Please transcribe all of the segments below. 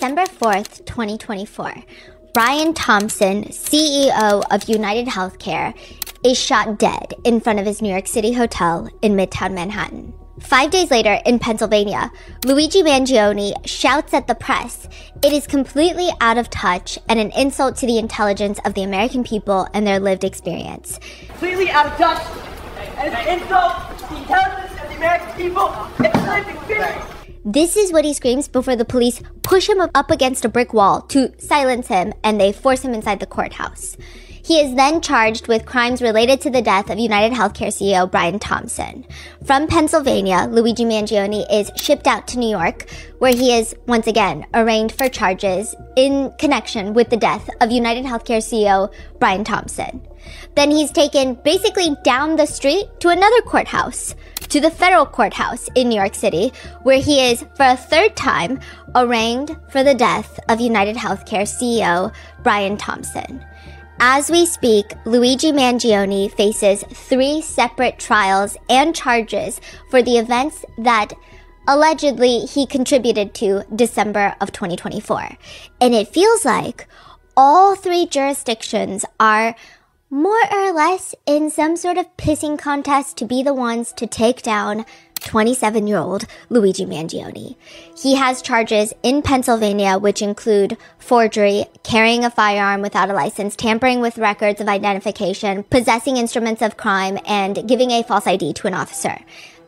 December 4th, 2024, Brian Thompson, CEO of United Healthcare, is shot dead in front of his New York City hotel in Midtown Manhattan. 5 days later, in Pennsylvania, Luigi Mangione shouts at the press, "It is completely out of touch and an insult to the intelligence of the American people and their lived experience." Completely out of touch and an insult to the intelligence of the American people and their lived experience. This is what he screams before the police push him up against a brick wall to silence him, and they force him inside the courthouse. He is then charged with crimes related to the death of United Healthcare CEO Brian Thompson. From Pennsylvania, Luigi Mangione is shipped out to New York, where he is, once again, arraigned for charges in connection with the death of United Healthcare CEO Brian Thompson. Then he's taken basically down the street to another courthouse, to the federal courthouse in New York City, where he is, for a third time, arraigned for the death of United Healthcare CEO Brian Thompson. As we speak, Luigi Mangione faces 3 separate trials and charges for the events that allegedly he contributed to December of 2024. And it feels like all 3 jurisdictions are more or less in some sort of pissing contest to be the ones to take down 27-year-old Luigi Mangione. He has charges in Pennsylvania, which include forgery, carrying a firearm without a license, tampering with records of identification, possessing instruments of crime, and giving a false ID to an officer.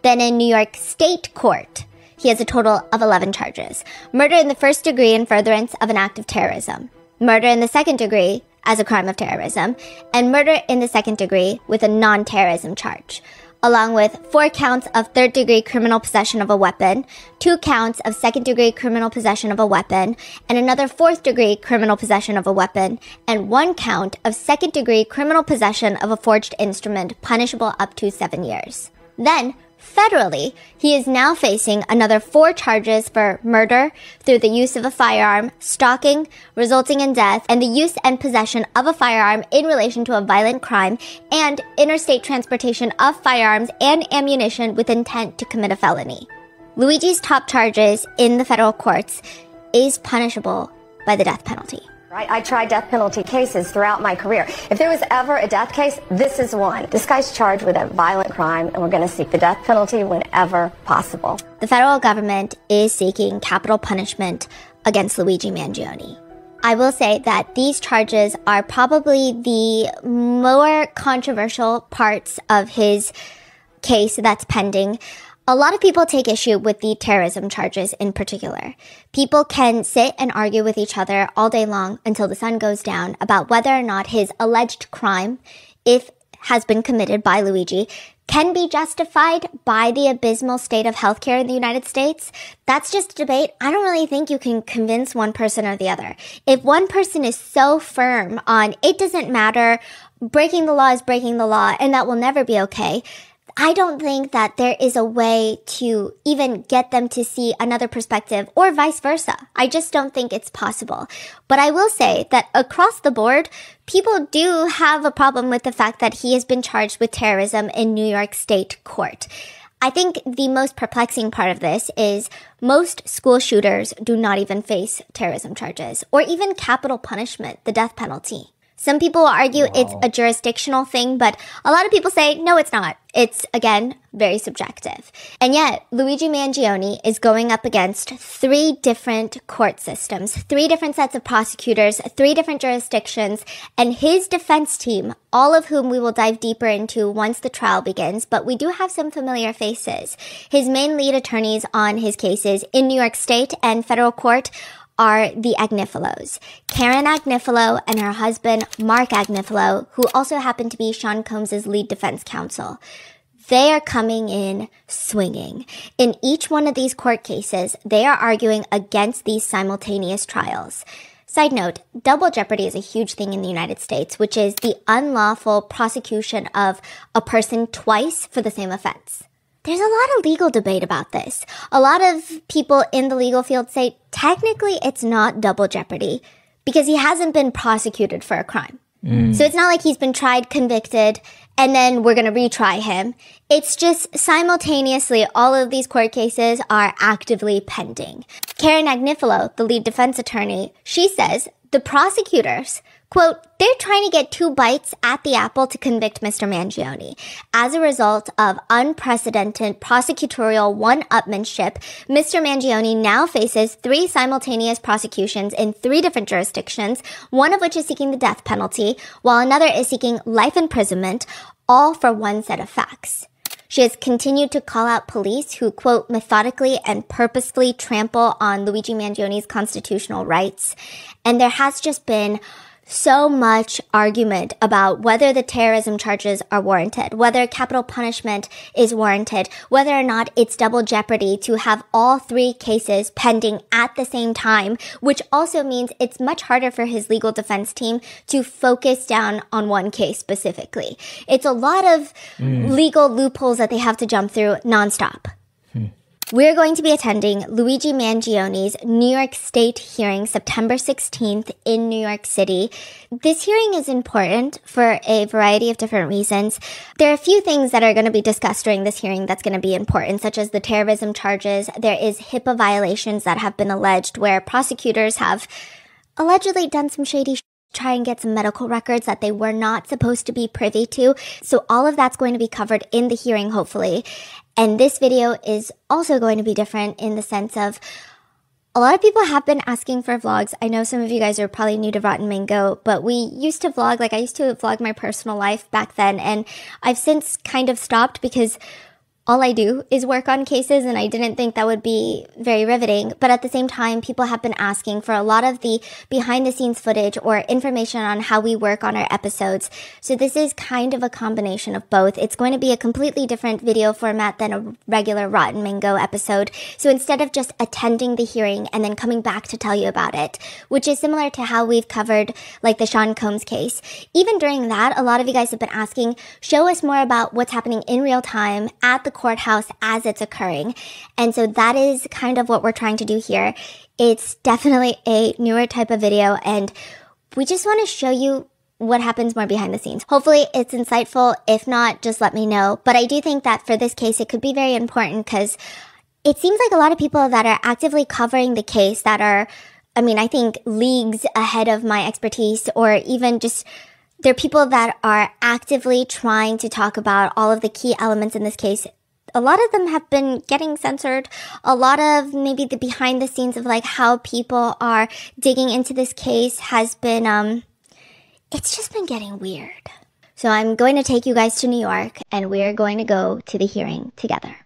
Then in New York State Court, he has a total of 11 charges. Murder in the first degree in furtherance of an act of terrorism. Murder in the second degree as a crime of terrorism. And murder in the second degree with a non-terrorism charge, along with 4 counts of third-degree criminal possession of a weapon, 2 counts of second-degree criminal possession of a weapon, and another fourth-degree criminal possession of a weapon, and 1 count of second-degree criminal possession of a forged instrument, punishable up to 7 years. Then, federally, he is now facing another 4 charges for murder through the use of a firearm, stalking, resulting in death, and the use and possession of a firearm in relation to a violent crime, and interstate transportation of firearms and ammunition with intent to commit a felony. Luigi's top charges in the federal courts is punishable by the death penalty. Right? I tried death penalty cases throughout my career. If there was ever a death case, this is one. This guy's charged with a violent crime, and we're going to seek the death penalty whenever possible. The federal government is seeking capital punishment against Luigi Mangione. I will say that these charges are probably the more controversial parts of his case that's pending. A lot of people take issue with the terrorism charges in particular. People can sit and argue with each other all day long until the sun goes down about whether or not his alleged crime, if has been committed by Luigi, can be justified by the abysmal state of healthcare in the United States. That's just a debate. I don't really think you can convince one person or the other. If one person is so firm on it doesn't matter, breaking the law is breaking the law, and that will never be okay, I don't think that there is a way to even get them to see another perspective or vice versa. I just don't think it's possible. But I will say that across the board, people do have a problem with the fact that he has been charged with terrorism in New York State Court. I think the most perplexing part of this is most school shooters do not even face terrorism charges or even capital punishment, the death penalty. Some people argue it's a jurisdictional thing, but a lot of people say, no, it's not. It's, again, very subjective. And yet, Luigi Mangione is going up against 3 different court systems, 3 different sets of prosecutors, 3 different jurisdictions, and his defense team, all of whom we will dive deeper into once the trial begins, but we do have some familiar faces. His main lead attorneys on his cases in New York State and federal court are the Agnifilos. Karen Agnifilo and her husband, Mark Agnifilo, who also happen to be Sean Combs' lead defense counsel. They are coming in swinging. In each one of these court cases, they are arguing against these simultaneous trials. Side note, double jeopardy is a huge thing in the United States, which is the unlawful prosecution of a person twice for the same offense. There's a lot of legal debate about this. A lot of people in the legal field say technically it's not double jeopardy because he hasn't been prosecuted for a crime. So it's not like he's been tried, convicted, and then we're going to retry him. It's just simultaneously, all of these court cases are actively pending. Karen Agnifilo, the lead defense attorney, she says the prosecutors, quote, they're trying to get 2 bites at the apple to convict Mr. Mangione. As a result of unprecedented prosecutorial one-upmanship, Mr. Mangione now faces 3 simultaneous prosecutions in 3 different jurisdictions, one of which is seeking the death penalty, while another is seeking life imprisonment, all for one set of facts. She has continued to call out police who, quote, methodically and purposefully trample on Luigi Mangione's constitutional rights. And there has just been so much argument about whether the terrorism charges are warranted, whether capital punishment is warranted, whether or not it's double jeopardy to have all 3 cases pending at the same time, which also means it's much harder for his legal defense team to focus down on one case specifically. It's a lot of legal loopholes that they have to jump through nonstop. We're going to be attending Luigi Mangione's New York State hearing September 16th in New York City. This hearing is important for a variety of different reasons. There are a few things that are going to be discussed during this hearing that's going to be important, such as the terrorism charges. There is HIPAA violations that have been alleged where prosecutors have allegedly done some shady try and get some medical records that they were not supposed to be privy to. So all of that's going to be covered in the hearing, hopefully. And this video is also going to be different in the sense of a lot of people have been asking for vlogs. I know some of you guys are probably new to Rotten Mango, but we used to vlog, I used to vlog my personal life back then, and I've since kind of stopped because all I do is work on cases, and I didn't think that would be very riveting. But at the same time, people have been asking for a lot of the behind-the-scenes footage or information on how we work on our episodes. So this is kind of a combination of both. It's going to be a completely different video format than a regular Rotten Mango episode. So instead of just attending the hearing and then coming back to tell you about it, which is similar to how we've covered like the Sean Combs case, even during that, a lot of you guys have been asking, show us more about what's happening in real time at the courthouse as it's occurring. And so that is kind of what we're trying to do here. It's definitely a newer type of video, and we just want to show you what happens more behind the scenes. Hopefully it's insightful. If not, just let me know. But I do think that for this case, it could be very important because it seems like a lot of people that are actively covering the case that are, I think leagues ahead of my expertise, or even just they're people that are actively trying to talk about all of the key elements in this case. A lot of them have been getting censored. A lot of maybe the behind the scenes of like how people are digging into this case has been, it's just been getting weird. So I'm going to take you guys to New York, and we're going to go to the hearing together.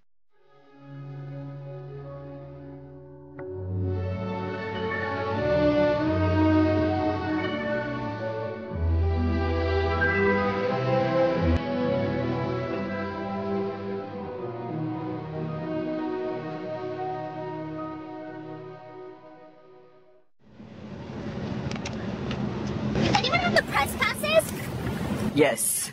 The press passes? Yes.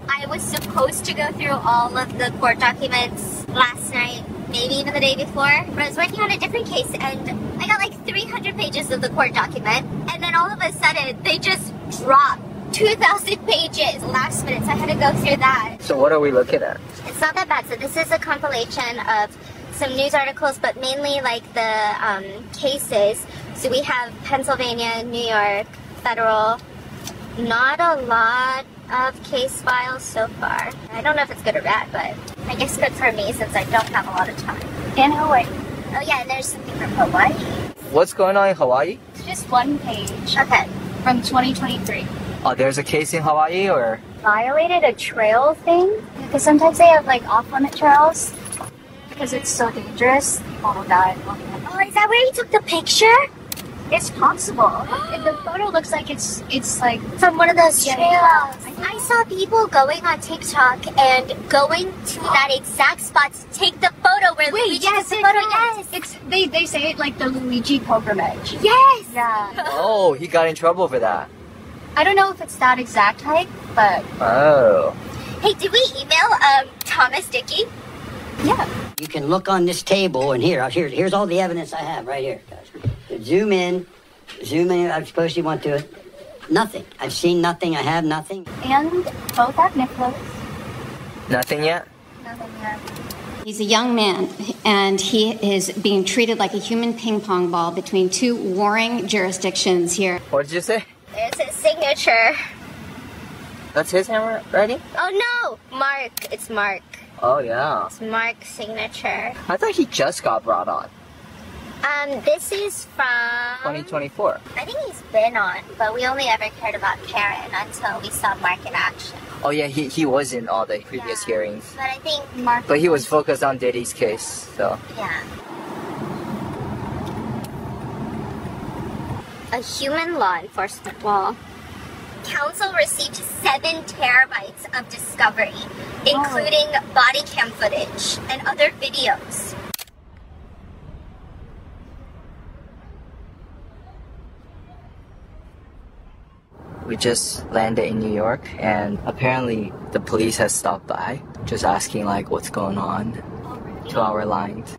I was supposed to go through all of the court documents last night, maybe even the day before, but I was working on a different case, and I got like 300 pages of the court document, and then all of a sudden they just dropped 2,000 pages last minute, so I had to go through that. So what are we looking at? It's not that bad. So this is a compilation of some news articles, but mainly like the cases. So we have Pennsylvania, New York, federal. Not a lot of case files so far. I don't know if it's good or bad, but I guess good for me since I don't have a lot of time. And Hawaii. Oh yeah, and there's something from Hawaii. What's going on in Hawaii? It's just one page. Okay. From 2023. Oh, there's a case in Hawaii, or? Violated a trail thing. Because sometimes they have like off-limit trails. Because it's so dangerous. People will die. Oh, is that where you took the picture? It's possible. If the photo looks like it's like from one of those trails. Yeah. I saw people going on TikTok and going to that exact spot to take the photo where Luigi took the photo. Yes. It's they say it like the Luigi pilgrimage. Yes. Yeah. Oh, he got in trouble for that. I don't know if it's that exact hike, but Oh. Hey, did we email Thomas Dickey? Yeah. You can look on this table, and here's all the evidence I have right here, guys. Zoom in. I suppose you want to Nothing. I've seen nothing. I have nothing. And both have nipples. Nothing yet? Nothing yet. He's a young man, and he is being treated like a human ping pong ball between two warring jurisdictions here. What did you say? There's his signature. That's his handwriting? Oh no! Mark. It's Mark. Oh, yeah. It's Mark's signature. I thought he just got brought on. This is from 2024. I think he's been on, but we only ever cared about Karen until we saw Mark in action. Oh, yeah, he was in all the previous hearings. But I think Mark... But he was focused on Diddy's case, so... Yeah. A human law enforcement wall. Council received 7 terabytes of discovery, including body cam footage and other videos. We just landed in New York, and apparently the police has stopped by, just asking like what's going on to our lines.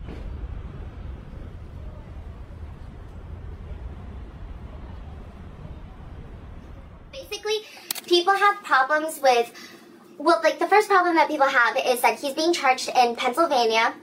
Basically, people have problems with, well, like the first problem that people have is that he's being charged in Pennsylvania,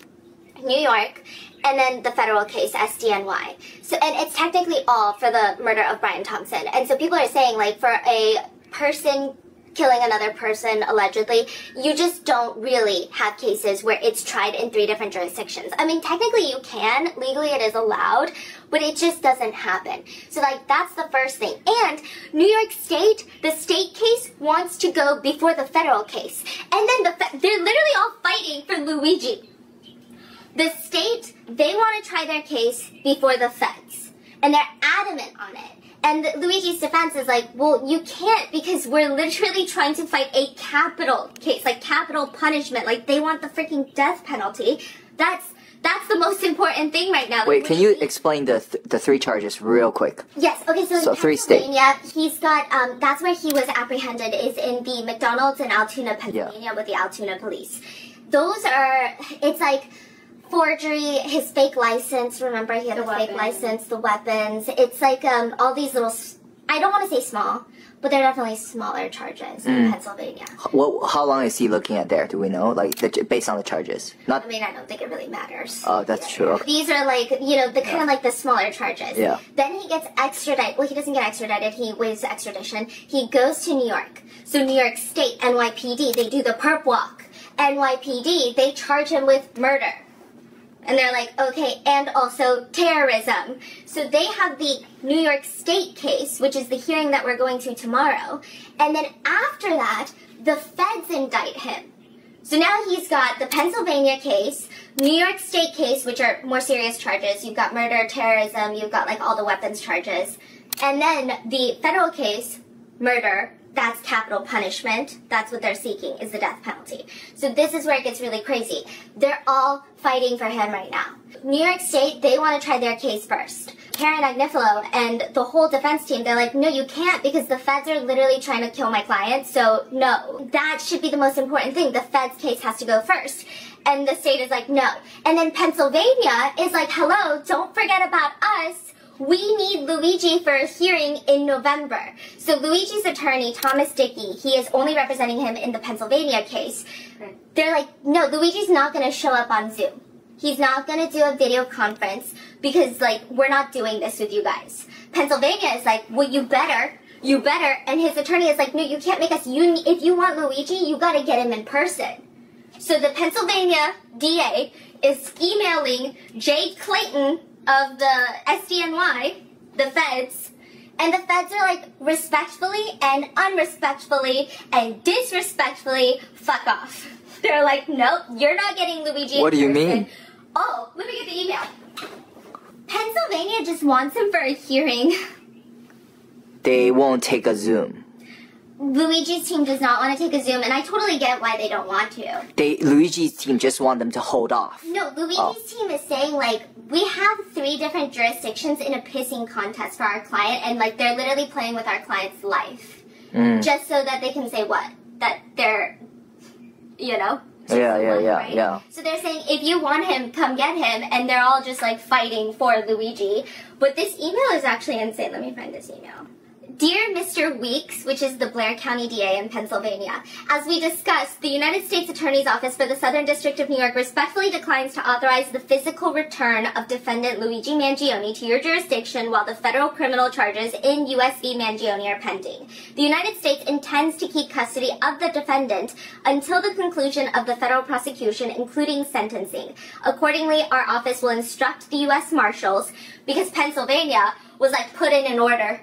New York, and then the federal case, SDNY. So, and it's technically all for the murder of Brian Thompson. And so people are saying, like, for a person killing another person, allegedly, you just don't really have cases where it's tried in 3 different jurisdictions. I mean, technically you can, legally it is allowed, but it just doesn't happen. So, like, that's the first thing. And New York State, the state case wants to go before the federal case. And then they're literally all fighting for Luigi. The state, they want to try their case before the feds. And they're adamant on it. And Luigi's defense is like, well, you can't because we're literally trying to fight a capital case, like capital punishment. Like, they want the freaking death penalty. That's the most important thing right now. Wait, can you explain the 3 charges real quick? Yes, okay, so in 3 states. Pennsylvania, he's got, that's where he was apprehended, is in the McDonald's in Altoona, Pennsylvania, with the Altoona police. Those are, it's like forgery, his fake license, remember he had a fake license, the weapons. It's like all these little, I don't want to say small, but they're definitely smaller charges in Pennsylvania. Well, how long is he looking at there? Do we know? Like, based on the charges? I mean, I don't think it really matters. Oh, that's true. Okay. These are like, you know, the kind of like the smaller charges. Yeah. Then he gets extradited. Well, he doesn't get extradited. He waives extradition. He goes to New York. So New York State, NYPD, they do the perp walk. NYPD, they charge him with murder. And they're like, okay, and also terrorism. So they have the New York State case, which is the hearing that we're going to tomorrow. And then after that, the feds indict him. So now he's got the Pennsylvania case, New York State case, which are more serious charges. You've got murder, terrorism, you've got like all the weapons charges. And then the federal case, murder, that's capital punishment. That's what they're seeking, is the death penalty. So this is where it gets really crazy. They're all fighting for him right now. New York State, they want to try their case first. Karen Agnifilo and the whole defense team, they're like, no, you can't because the feds are literally trying to kill my client, so no. That should be the most important thing. The feds case has to go first. And the state is like, no. And then Pennsylvania is like, hello, don't forget about us. We need Luigi for a hearing in November. So Luigi's attorney, Thomas Dickey, he is only representing him in the Pennsylvania case. They're like, no, Luigi's not going to show up on Zoom. He's not going to do a video conference because, like, we're not doing this with you guys. Pennsylvania is like, well, you better. And his attorney is like, no, you can't make us. If you want Luigi, you got to get him in person. So the Pennsylvania DA is emailing Jay Clayton of the SDNY, the feds, and the feds are like, respectfully and unrespectfully and disrespectfully, fuck off. They're like, nope, you're not getting Luigi. What do you mean? Oh, let me get the email. Pennsylvania just wants him for a hearing. They won't take a Zoom. Luigi's team does not want to take a Zoom, and I totally get why they don't want to. Luigi's team just want them to hold off. No, Luigi's team is saying, like, we have 3 different jurisdictions in a pissing contest for our client, and, like, they're literally playing with our client's life. Just so that they can say what? That they're, you know? Yeah. So they're saying, if you want him, come get him, and they're all just, like, fighting for Luigi. But this email is actually insane. Let me find this email. Dear Mr. Weeks, which is the Blair County DA in Pennsylvania, as we discussed, the United States Attorney's Office for the Southern District of New York respectfully declines to authorize the physical return of defendant Luigi Mangione to your jurisdiction while the federal criminal charges in U.S. v. Mangione are pending. The United States intends to keep custody of the defendant until the conclusion of the federal prosecution, including sentencing. Accordingly, our office will instruct the U.S. Marshals, because Pennsylvania was put in an order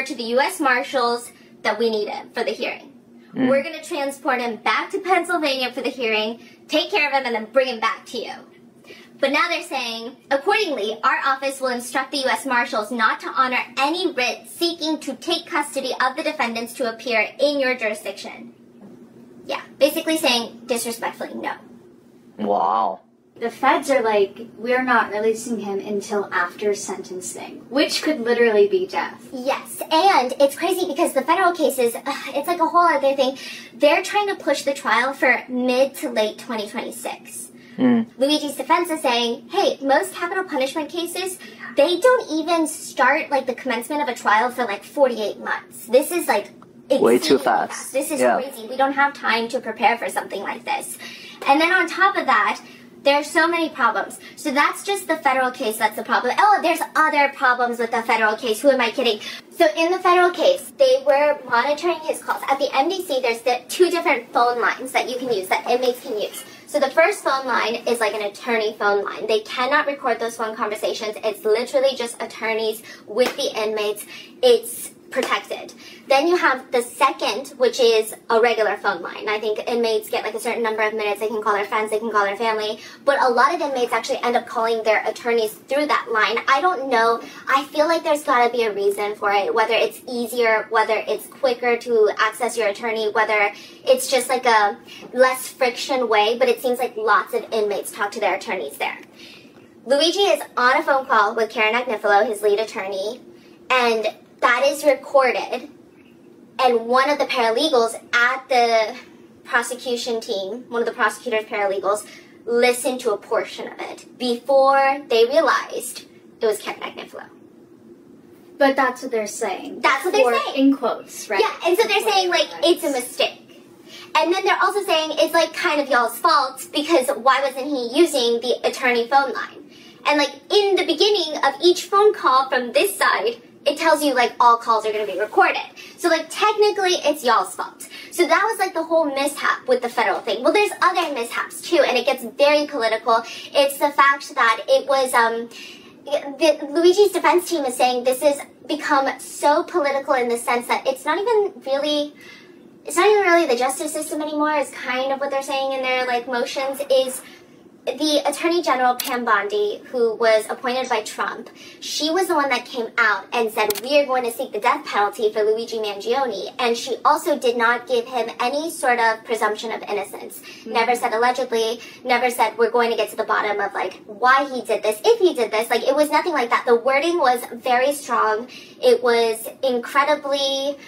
to the U.S. Marshals that we need him for the hearing. We're going to transport him back to Pennsylvania for the hearing, take care of him, and then bring him back to you. But now they're saying, accordingly, our office will instruct the U.S. Marshals not to honor any writ seeking to take custody of the defendants to appear in your jurisdiction. Yeah, basically saying, disrespectfully, no. Wow. The feds are like, we're not releasing him until after sentencing, which could literally be death. Yes, and it's crazy because the federal cases, it's like a whole other thing. They're trying to push the trial for mid to late 2026. Luigi's defense is saying, hey, most capital punishment cases, they don't even start the commencement of a trial for 48 months. This is way too fast. This is crazy. We don't have time to prepare for something like this. And then on top of that, there are so many problems. So that's just the federal case that's the problem. Oh, there's other problems with the federal case. Who am I kidding? So in the federal case, they were monitoring his calls. At the MDC, there's two different phone lines that you can use, that inmates can use. So the first phone line is an attorney phone line. They cannot record those phone conversations. It's literally just attorneys with the inmates. It's protected. Then you have the second, which is a regular phone line. I think inmates get a certain number of minutes. They can call their friends, they can call their family. But a lot of inmates actually end up calling their attorneys through that line. I don't know. I feel like there's got to be a reason for it, whether it's easier, whether it's quicker to access your attorney, whether it's just a less friction way. But it seems like lots of inmates talk to their attorneys there. Luigi is on a phone call with Karen Agnifilo, his lead attorney, and that is recorded, and one of the paralegals at the prosecution team, one of the prosecutor's paralegals, listened to a portion of it before they realized it was Karen Agnifilo. But that's what they're saying. That's what they're saying. In quotes, right? Yeah, and so they're saying, it's a mistake. And then they're also saying it's, kind of y'all's fault, because why wasn't he using the attorney phone line? And, in the beginning of each phone call from this side, it tells you, all calls are going to be recorded. So, technically, it's y'all's fault. So that was, the whole mishap with the federal thing. Well, there's other mishaps, too, and it gets very political. It's the fact that it was, Luigi's defense team is saying this has become so political in the sense that it's not even really the justice system anymore, is kind of what they're saying in their, motions, is the Attorney General, Pam Bondi, who was appointed by Trump, she was the one that came out and said, we are going to seek the death penalty for Luigi Mangione. And she also did not give him any sort of presumption of innocence. Never said allegedly, never said we're going to get to the bottom of, why he did this, if he did this. It was nothing like that. The wording was very strong. It was incredibly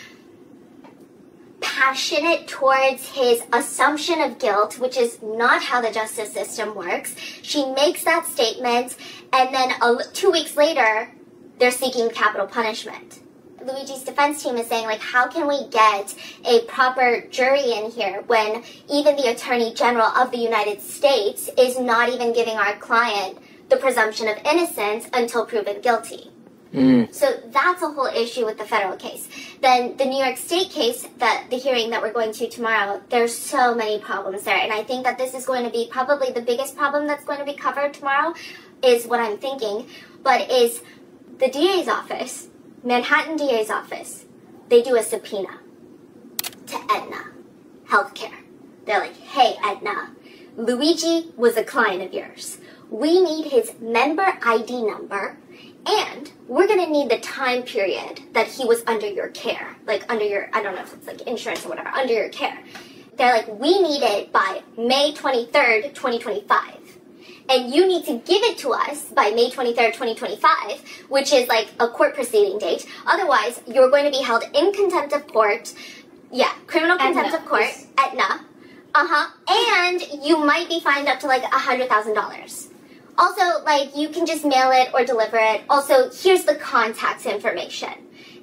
passionate towards his assumption of guilt, which is not how the justice system works. She makes that statement, and then 2 weeks later, they're seeking capital punishment. Luigi's defense team is saying, how can we get a proper jury in here when even the Attorney General of the United States is not even giving our client the presumption of innocence until proven guilty? So that's a whole issue with the federal case. Then the New York State case, the hearing that we're going to tomorrow, there's so many problems there. And I think that this is going to be probably the biggest problem that's going to be covered tomorrow, is what I'm thinking. But is the DA's office, Manhattan DA's office, they do a subpoena to Aetna Healthcare. They're like, hey, Aetna, Luigi was a client of yours. We need his member ID number, and we're going to need the time period that he was under your care. Under your, I don't know if it's insurance or whatever, under your care. They're like, we need it by May 23rd, 2025. And you need to give it to us by May 23rd, 2025, which is a court proceeding date. Otherwise, you're going to be held in contempt of court. Yeah, criminal contempt of court, Aetna. And you might be fined up to $100,000. Also, you can just mail it or deliver it. Also, here's the contact information.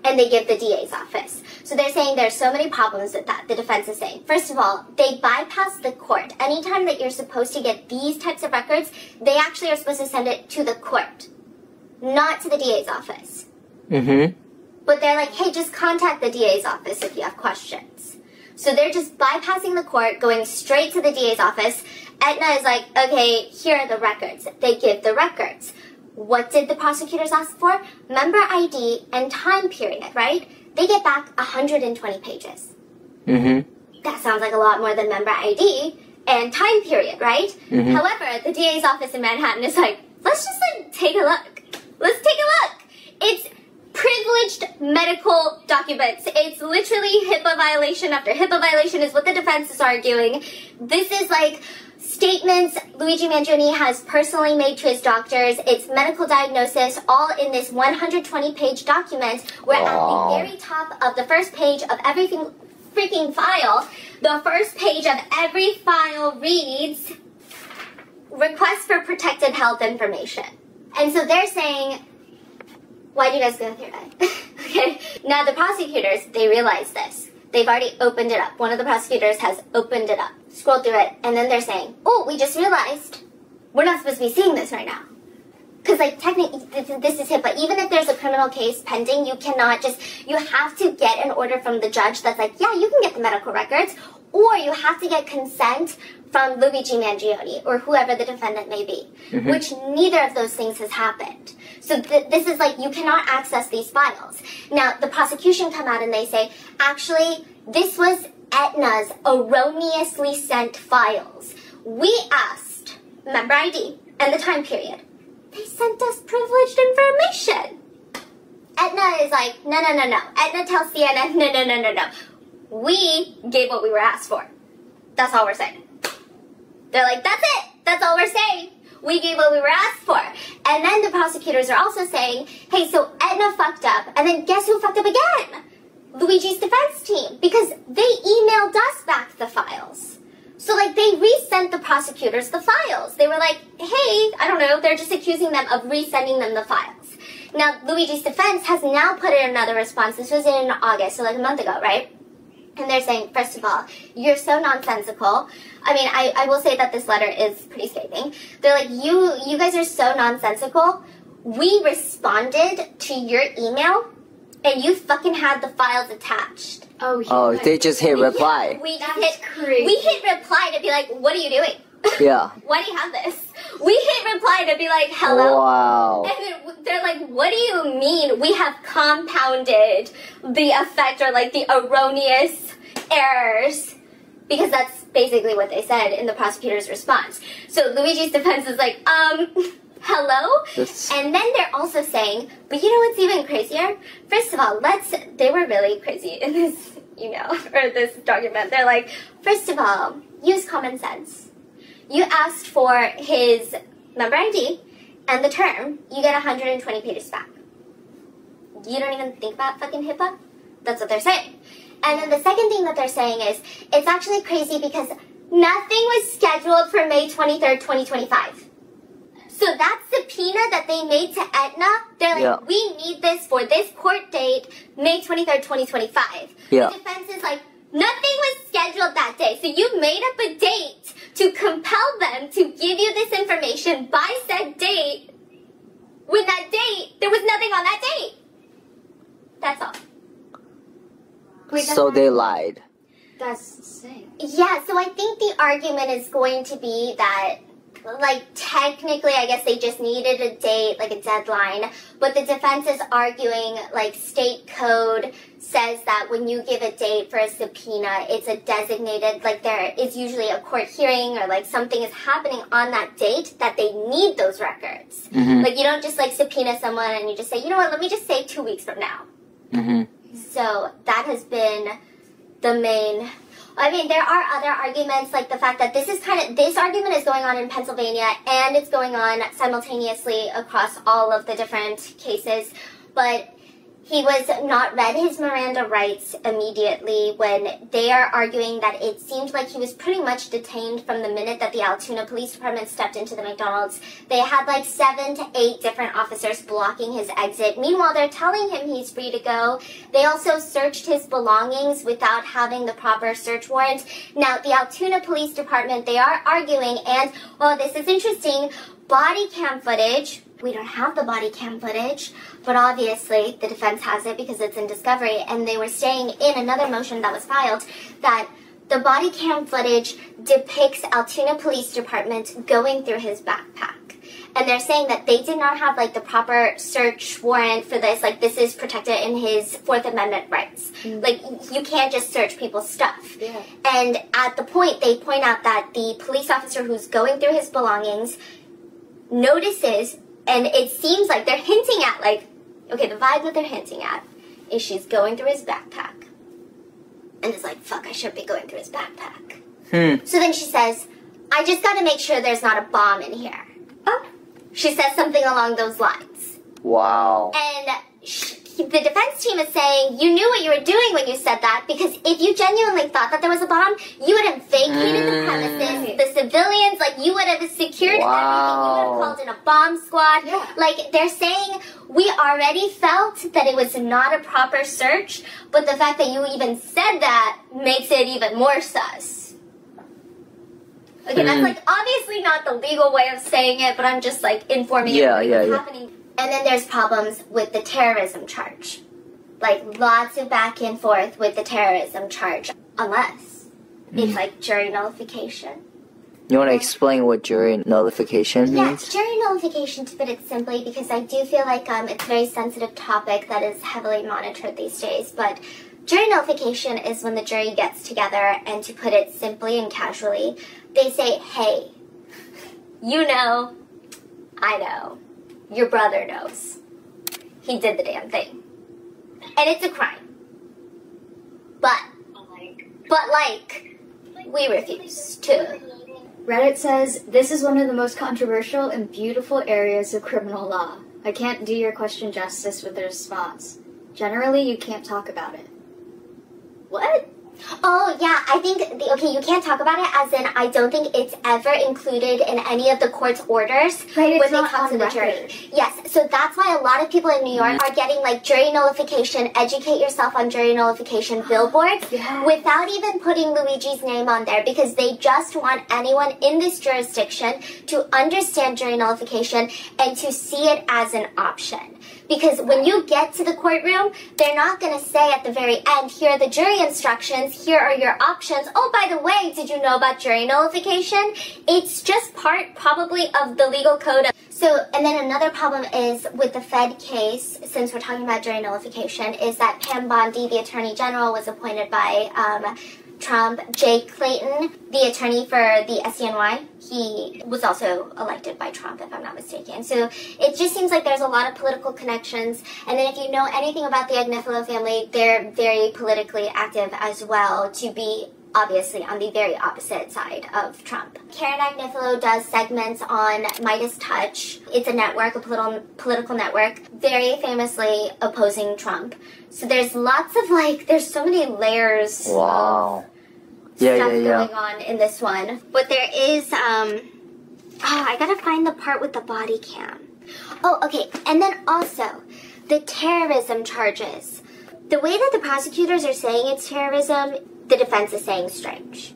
and they give the DA's office. So they're saying there's so many problems with that, the defense is saying. First of all, they bypass the court. Anytime that you're supposed to get these types of records, they actually are supposed to send it to the court, not to the DA's office. Mm-hmm. But they're like, hey, just contact the DA's office if you have questions. So they're just bypassing the court, going straight to the DA's office. Aetna is like, okay, here are the records. They give the records. What did the prosecutors ask for? Member ID and time period, right? They get back 120 pages. Mm-hmm. That sounds like a lot more than member ID and time period, right? Mm-hmm. However, the DA's office in Manhattan is like, let's just take a look. Let's take a look. It's privileged medical documents. It's literally HIPAA violation after HIPAA violation is what the defense is arguing. This is like statements Luigi Mangione has personally made to his doctors. It's medical diagnosis, all in this 120-page document, where at the very top of the first page of every freaking file, the first page of every file reads, request for protected health information. And so they're saying, why do you guys go through that? Okay. Now the prosecutors, they realize this. They've already opened it up. One of the prosecutors has opened it up, scrolled through it, and then they're saying, oh, we just realized we're not supposed to be seeing this right now. Because, like, technically, this is HIPAA. Even if there's a criminal case pending, you cannot just, you have to get an order from the judge that's like, yeah, you can get the medical records, or you have to get consent from Luigi Mangione, or whoever the defendant may be, which neither of those things has happened. So this is like, you cannot access these files. Now, the prosecution come out and they say, actually, this was Aetna's erroneously sent files. We asked member ID and the time period. They sent us privileged information. Aetna is like, no. Aetna tells CNN, no. We gave what we were asked for. That's all we're saying. They're like, that's it. That's all we're saying. We gave what we were asked for. And then the prosecutors are also saying, hey, so Aetna fucked up. And then guess who fucked up again? Luigi's defense team. Because they emailed us back the files. So, like, they resent the prosecutors the files. They were like, hey, I don't know. They're just accusing them of resending them the files. Now, Luigi's defense has now put in another response. This was in August, so like a month ago, right? And they're saying, first of all, you're so nonsensical. I mean, I will say that this letter is pretty scathing. They're like, you guys are so nonsensical. We responded to your email, and you fucking had the files attached. Oh, they just hit reply. Yeah, we hit reply to be like, what are you doing? Yeah. Why do you have this? We hit reply to be like, hello. Wow. And then they're like, what do you mean we have compounded the effect or like the erroneous errors? Because that's basically what they said in the prosecutor's response. So Luigi's defense is like, hello? And then they're also saying, but you know what's even crazier? First of all, they were really crazy in this email or this document. They're like, first of all, use common sense. You asked for his member ID and the term, you get 120 pages back. You don't even think about fucking HIPAA? That's what they're saying. And then the second thing that they're saying is, it's actually crazy because nothing was scheduled for May 23rd, 2025. So that subpoena that they made to Aetna, they're like, we need this for this court date, May 23rd, 2025. Yeah. The defense is like, nothing was scheduled that day. So you made up a date to compel them to give you this information by said date. With that date, there was nothing on that date. That's all. Wait, so they lied. That's insane. Yeah, so I think the argument is going to be that, like, technically, I guess they just needed a date, like a deadline, but the defense is arguing, like, state code says that when you give a date for a subpoena, it's a designated, like, there is usually a court hearing or, like, something is happening on that date that they need those records. Like, you don't just, like, subpoena someone and you just say, you know what, let me just say 2 weeks from now. So that has been the main... I mean, there are other arguments, like the fact that this argument is going on in Pennsylvania and it's going on simultaneously across all of the different cases. But He was not read his Miranda rights immediately when they are arguing that it seemed like he was pretty much detained from the minute that the Altoona Police Department stepped into the McDonald's. They had like 7 to 8 different officers blocking his exit. Meanwhile, they're telling him he's free to go. They also searched his belongings without having the proper search warrant. Now, the Altoona Police Department, they are arguing, and, oh, this is interesting, body cam footage. We don't have the body cam footage, but obviously the defense has it because it's in discovery, and they were saying in another motion that was filed that the body cam footage depicts Altoona Police Department going through his backpack. And they're saying that they did not have, like, the proper search warrant for this. Like, this is protected in his Fourth Amendment rights. Like, you can't just search people's stuff. Yeah. And at the point, they point out that the police officer who's going through his belongings notices, and it seems like they're hinting at, like, okay, the vibe that they're hinting at is she's going through his backpack. And it's like, fuck, I shouldn't be going through his backpack. So then she says, I just gotta make sure there's not a bomb in here. Oh. She says something along those lines. Wow. And the defense team is saying, you knew what you were doing when you said that, because if you genuinely thought that there was a bomb, you would have vacated the premises, the civilians, like, you would have secured everything, you would have called in a bomb squad. Yeah. Like, they're saying, we already felt that it was not a proper search, but the fact that you even said that makes it even more sus. Okay, that's, like, obviously not the legal way of saying it, but I'm just, like, informing you what's happening. And then there's problems with the terrorism charge. Like, lots of back and forth with the terrorism charge. Unless it's, like, jury nullification. You want to explain what jury nullification means? Yeah, jury nullification, to put it simply, because I do feel like it's a very sensitive topic that is heavily monitored these days. But jury nullification is when the jury gets together, and to put it simply and casually, they say, hey, you know, I know. Your brother knows. He did the damn thing. And it's a crime. But we refuse to. Reddit says, this is one of the most controversial and beautiful areas of criminal law. I can't do your question justice with the response. Generally, you can't talk about it. What? Oh, yeah, I think, okay, you can't talk about it, as in, I don't think it's ever included in any of the court's orders when they come to the jury. Yes, so that's why a lot of people in New York are getting, like, jury nullification, educate yourself on jury nullification billboards without even putting Luigi's name on there, because they just want anyone in this jurisdiction to understand jury nullification and to see it as an option. Because when you get to the courtroom, they're not going to say at the very end, here are the jury instructions, here are your options. Oh, by the way, did you know about jury nullification? It's just part, probably, of the legal code. So, and then another problem is with the Fed case, since we're talking about jury nullification, is that Pam Bondi, the Attorney General, was appointed by Trump. Jay Clayton, the attorney for the SCNY, he was also elected by Trump, if I'm not mistaken. So it just seems like there's a lot of political connections. And then if you know anything about the Agnifilo family, they're very politically active as well, to be obviously on the very opposite side of Trump. Karen Agnifilo does segments on Midas Touch. It's a network, a political network, very famously opposing Trump. So there's lots of, like, there's so many layers of stuff going on in this one. But there is, I gotta find the part with the body cam. Oh, okay, and then also, the terrorism charges. The way that the prosecutors are saying it's terrorism, the defense is saying strange.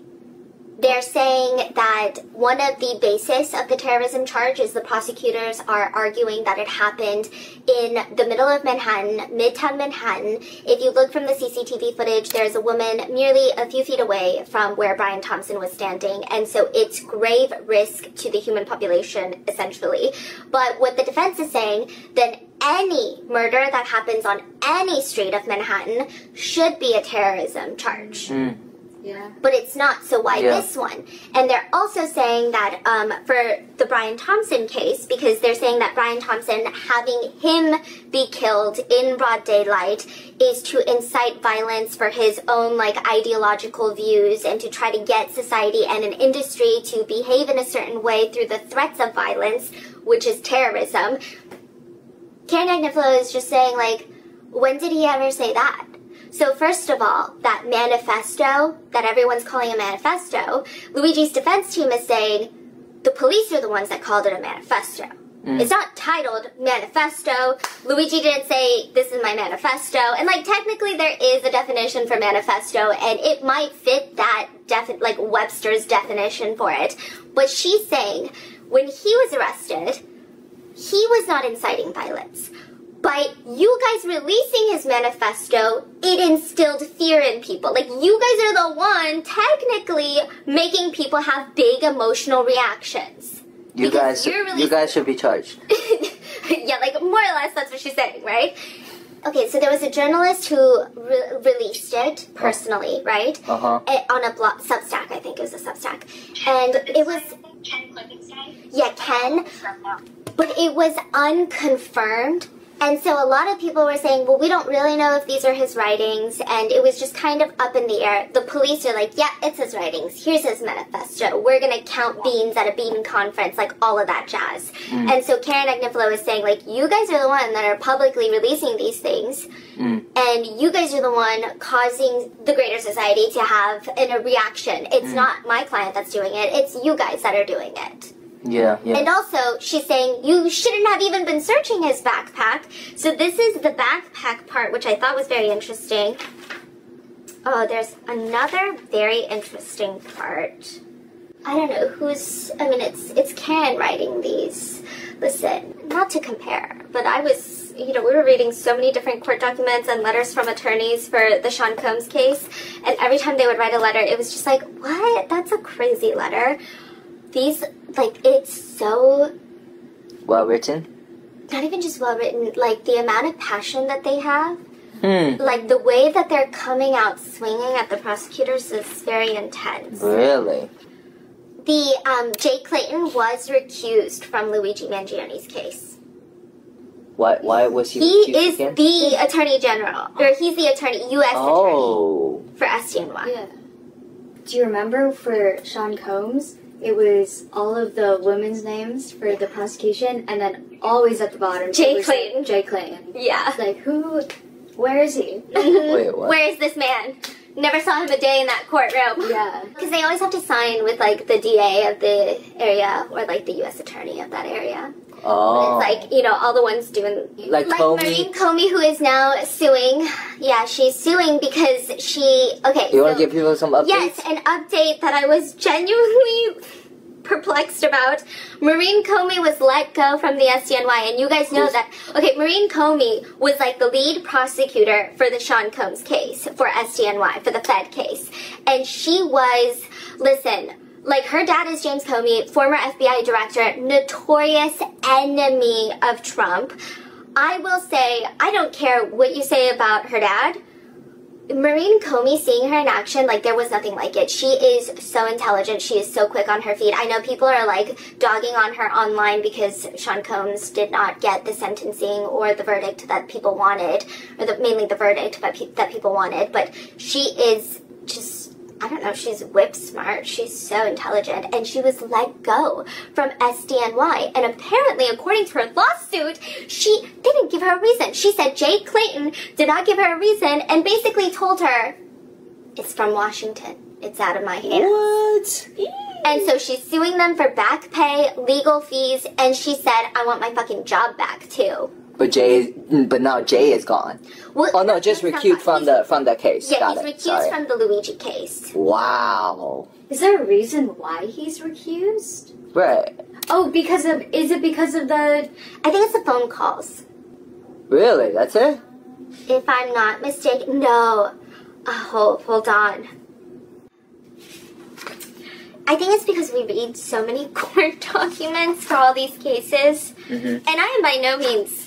They're saying that one of the basis of the terrorism charge is the prosecutors are arguing that it happened in the middle of Manhattan, Midtown Manhattan. If you look from the CCTV footage, there's a woman merely a few feet away from where Brian Thompson was standing, and so it's grave risk to the human population, essentially. But what the defense is saying, that any murder that happens on any street of Manhattan should be a terrorism charge. Yeah. But it's not, so why this one? And they're also saying that for the Brian Thompson case, because they're saying that Brian Thompson, having him be killed in broad daylight is to incite violence for his own, like, ideological views and to try to get society and an industry to behave in a certain way through the threats of violence, which is terrorism. Karen Agnifilo is just saying, like, When did he ever say that? So first of all, that manifesto that everyone's calling a manifesto, Luigi's defense team is saying the police are the ones that called it a manifesto. It's not titled manifesto. Luigi didn't say, this is my manifesto. And, like, technically there is a definition for manifesto, and it might fit that, like, Webster's definition for it. But she's saying, when he was arrested, he was not inciting violence. By you guys releasing his manifesto, it instilled fear in people. Like, you guys are the one, technically, making people have big emotional reactions. You guys should be charged. Yeah, like, more or less, that's what she's saying, right? Okay, so there was a journalist who released it personally, right? On a blog, Substack, I think it was a Substack. And it was... Yeah, Ken. But it was unconfirmed. And so a lot of people were saying, well, we don't really know if these are his writings, and it was just kind of up in the air. The police are like, yeah, it's his writings. Here's his manifesto. We're going to count beans at a bean conference, like all of that jazz. And so Karen Agnifilo is saying, like, you guys are the one that are publicly releasing these things, and you guys are the one causing the greater society to have a reaction. It's not my client that's doing it. It's you guys that are doing it. Yeah. And also, she's saying, you shouldn't have even been searching his backpack. So this is the backpack part, which I thought was very interesting. Oh, there's another very interesting part. I don't know who's, I mean, it's Karen writing these. Listen, not to compare, but I was, we were reading so many different court documents and letters from attorneys for the Sean Combs case. And every time they would write a letter, it was just like, what? That's a crazy letter. These, like, it's so... Well written? Not even just well written, like, the amount of passion that they have. Like, the way that they're coming out swinging at the prosecutors is very intense. Really? The, Jay Clayton was recused from Luigi Mangione's case. Why was he recused? He is the Attorney General, or he's the Attorney, U.S. Attorney for SDNY. Yeah. Do you remember for Sean Combs? It was all of the women's names for the prosecution, and then always at the bottom, Jay Clayton. Like, Jay Clayton. Yeah. Like, where is he? Wait, what? Where is this man? Never saw him a day in that courtroom. Yeah. Because they always have to sign with, like, the DA of the area, or, like, the U.S. Attorney of that area. Oh. It's like, all the ones doing... Like Comey? Maureen Comey, who is now suing. Yeah, she's suing because she... Okay, You want to give people some updates? Yes, an update that I was genuinely perplexed about. Maureen Comey was let go from the SDNY, and you guys know that... Okay, Maureen Comey was, like, the lead prosecutor for the Sean Combs case, for SDNY, for the Fed case. And she was... Listen... Like, her dad is James Comey, former FBI director, notorious enemy of Trump. I will say, I don't care what you say about her dad. Maureen Comey, seeing her in action, like, there was nothing like it. She is so intelligent. She is so quick on her feet. I know people are, like, dogging on her online because Sean Combs did not get the sentencing or the verdict that people wanted, or mainly the verdict that people wanted. But she is just... I don't know, she's whip smart, she's so intelligent, and she was let go from SDNY. And apparently, according to her lawsuit, they didn't give her a reason. She said Jay Clayton did not give her a reason and basically told her, it's from Washington. It's out of my hands. What? And so she's suing them for back pay, legal fees, and she said, I want my fucking job back too. But now Jay is gone. Well, oh no, just recused from the case. Yeah, Got he's recused from the Luigi case. Wow. Is there a reason why he's recused? Right. Oh, is it because of the... I think it's the phone calls. Really? That's it? If I'm not mistaken. No. Oh, hold on. I think it's because we read so many court documents for all these cases. And I am by no means...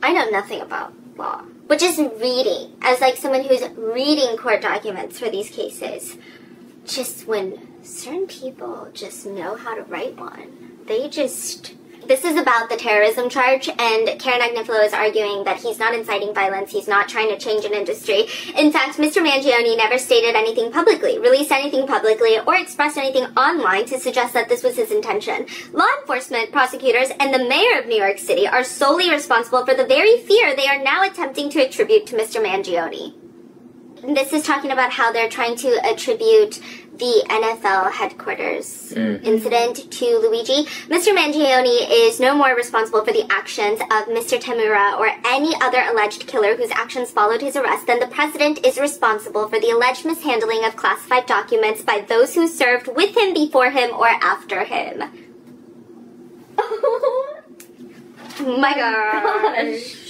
I know nothing about law. But just reading, as like someone who's reading court documents for these cases, just when certain people just know how to write one, they just This is about the terrorism charge, and Karen Agnifilo is arguing that he's not inciting violence, he's not trying to change an industry. In fact, Mr. Mangione never stated anything publicly, released anything publicly, or expressed anything online to suggest that this was his intention. Law enforcement, prosecutors, and the mayor of New York City are solely responsible for the very fear they are now attempting to attribute to Mr. Mangione. This is talking about how they're trying to attribute the NFL headquarters incident to Luigi. Mr. Mangione is no more responsible for the actions of Mr. Tamura or any other alleged killer whose actions followed his arrest than the president is responsible for the alleged mishandling of classified documents by those who served with him, before him, or after him. Oh my gosh.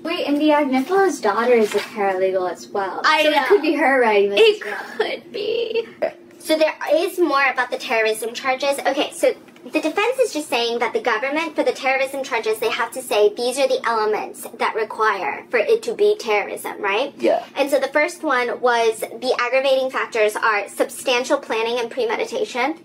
Wait, and the Agnifilo's daughter is a paralegal as well. I know. It could be her writing this. It could be. So there is more about the terrorism charges. Okay, so the defense is just saying that the government, for the terrorism charges, they have to say these are the elements that require for it to be terrorism, right? Yeah. And so the first one was the aggravating factors are substantial planning and premeditation.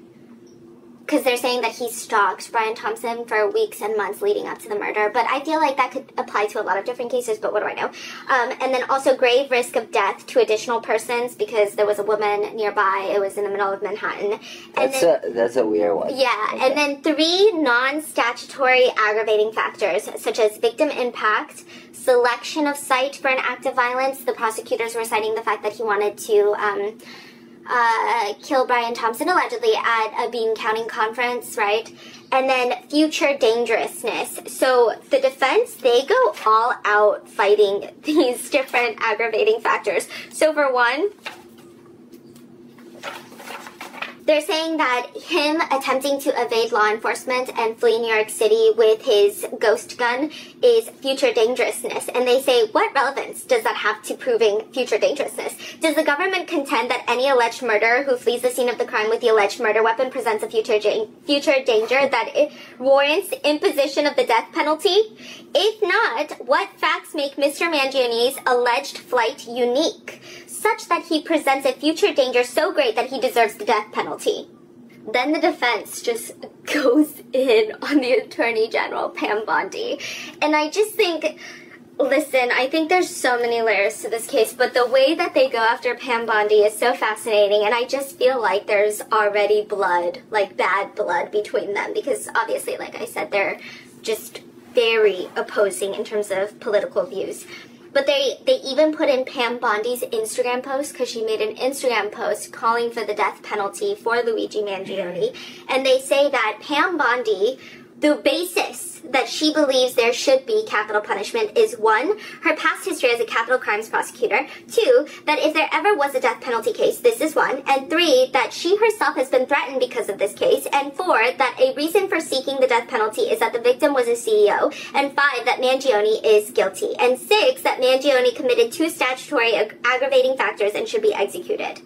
Because they're saying that he stalked Brian Thompson for weeks and months leading up to the murder. But I feel like that could apply to a lot of different cases, but what do I know? And then also grave risk of death to additional persons because there was a woman nearby. It was in the middle of Manhattan. And That's a weird one. Yeah, Okay. and then 3 non-statutory aggravating factors, such as victim impact, selection of site for an act of violence. The prosecutors were citing the fact that he wanted to kill Brian Thompson allegedly at a bean counting conference, right? And then future dangerousness. So the defense, they go all out fighting these different aggravating factors. So for one, they're saying that him attempting to evade law enforcement and flee New York City with his ghost gun is future dangerousness. And they say, what relevance does that have to proving future dangerousness? Does the government contend that any alleged murderer who flees the scene of the crime with the alleged murder weapon presents a future danger that it warrants imposition of the death penalty? If not, what facts make Mr. Mangione's alleged flight unique, such that he presents a future danger so great that he deserves the death penalty? Then the defense just goes in on the Attorney General, Pam Bondi. And I just think, listen, I think there's so many layers to this case, but the way that they go after Pam Bondi is so fascinating, and I just feel like there's already blood, like bad blood between them, because obviously, like I said, they're just very opposing in terms of political views. But they even put in Pam Bondi's Instagram post, because she made an Instagram post calling for the death penalty for Luigi Mangione. And they say that Pam Bondi, the basis that she believes there should be capital punishment is 1, her past history as a capital crimes prosecutor, 2, that if there ever was a death penalty case, this is 1, and 3, that she herself has been threatened because of this case, and 4, that a reason for seeking the death penalty is that the victim was a CEO, and 5, that Mangione is guilty, and 6, that Mangione committed 2 statutory aggravating factors and should be executed.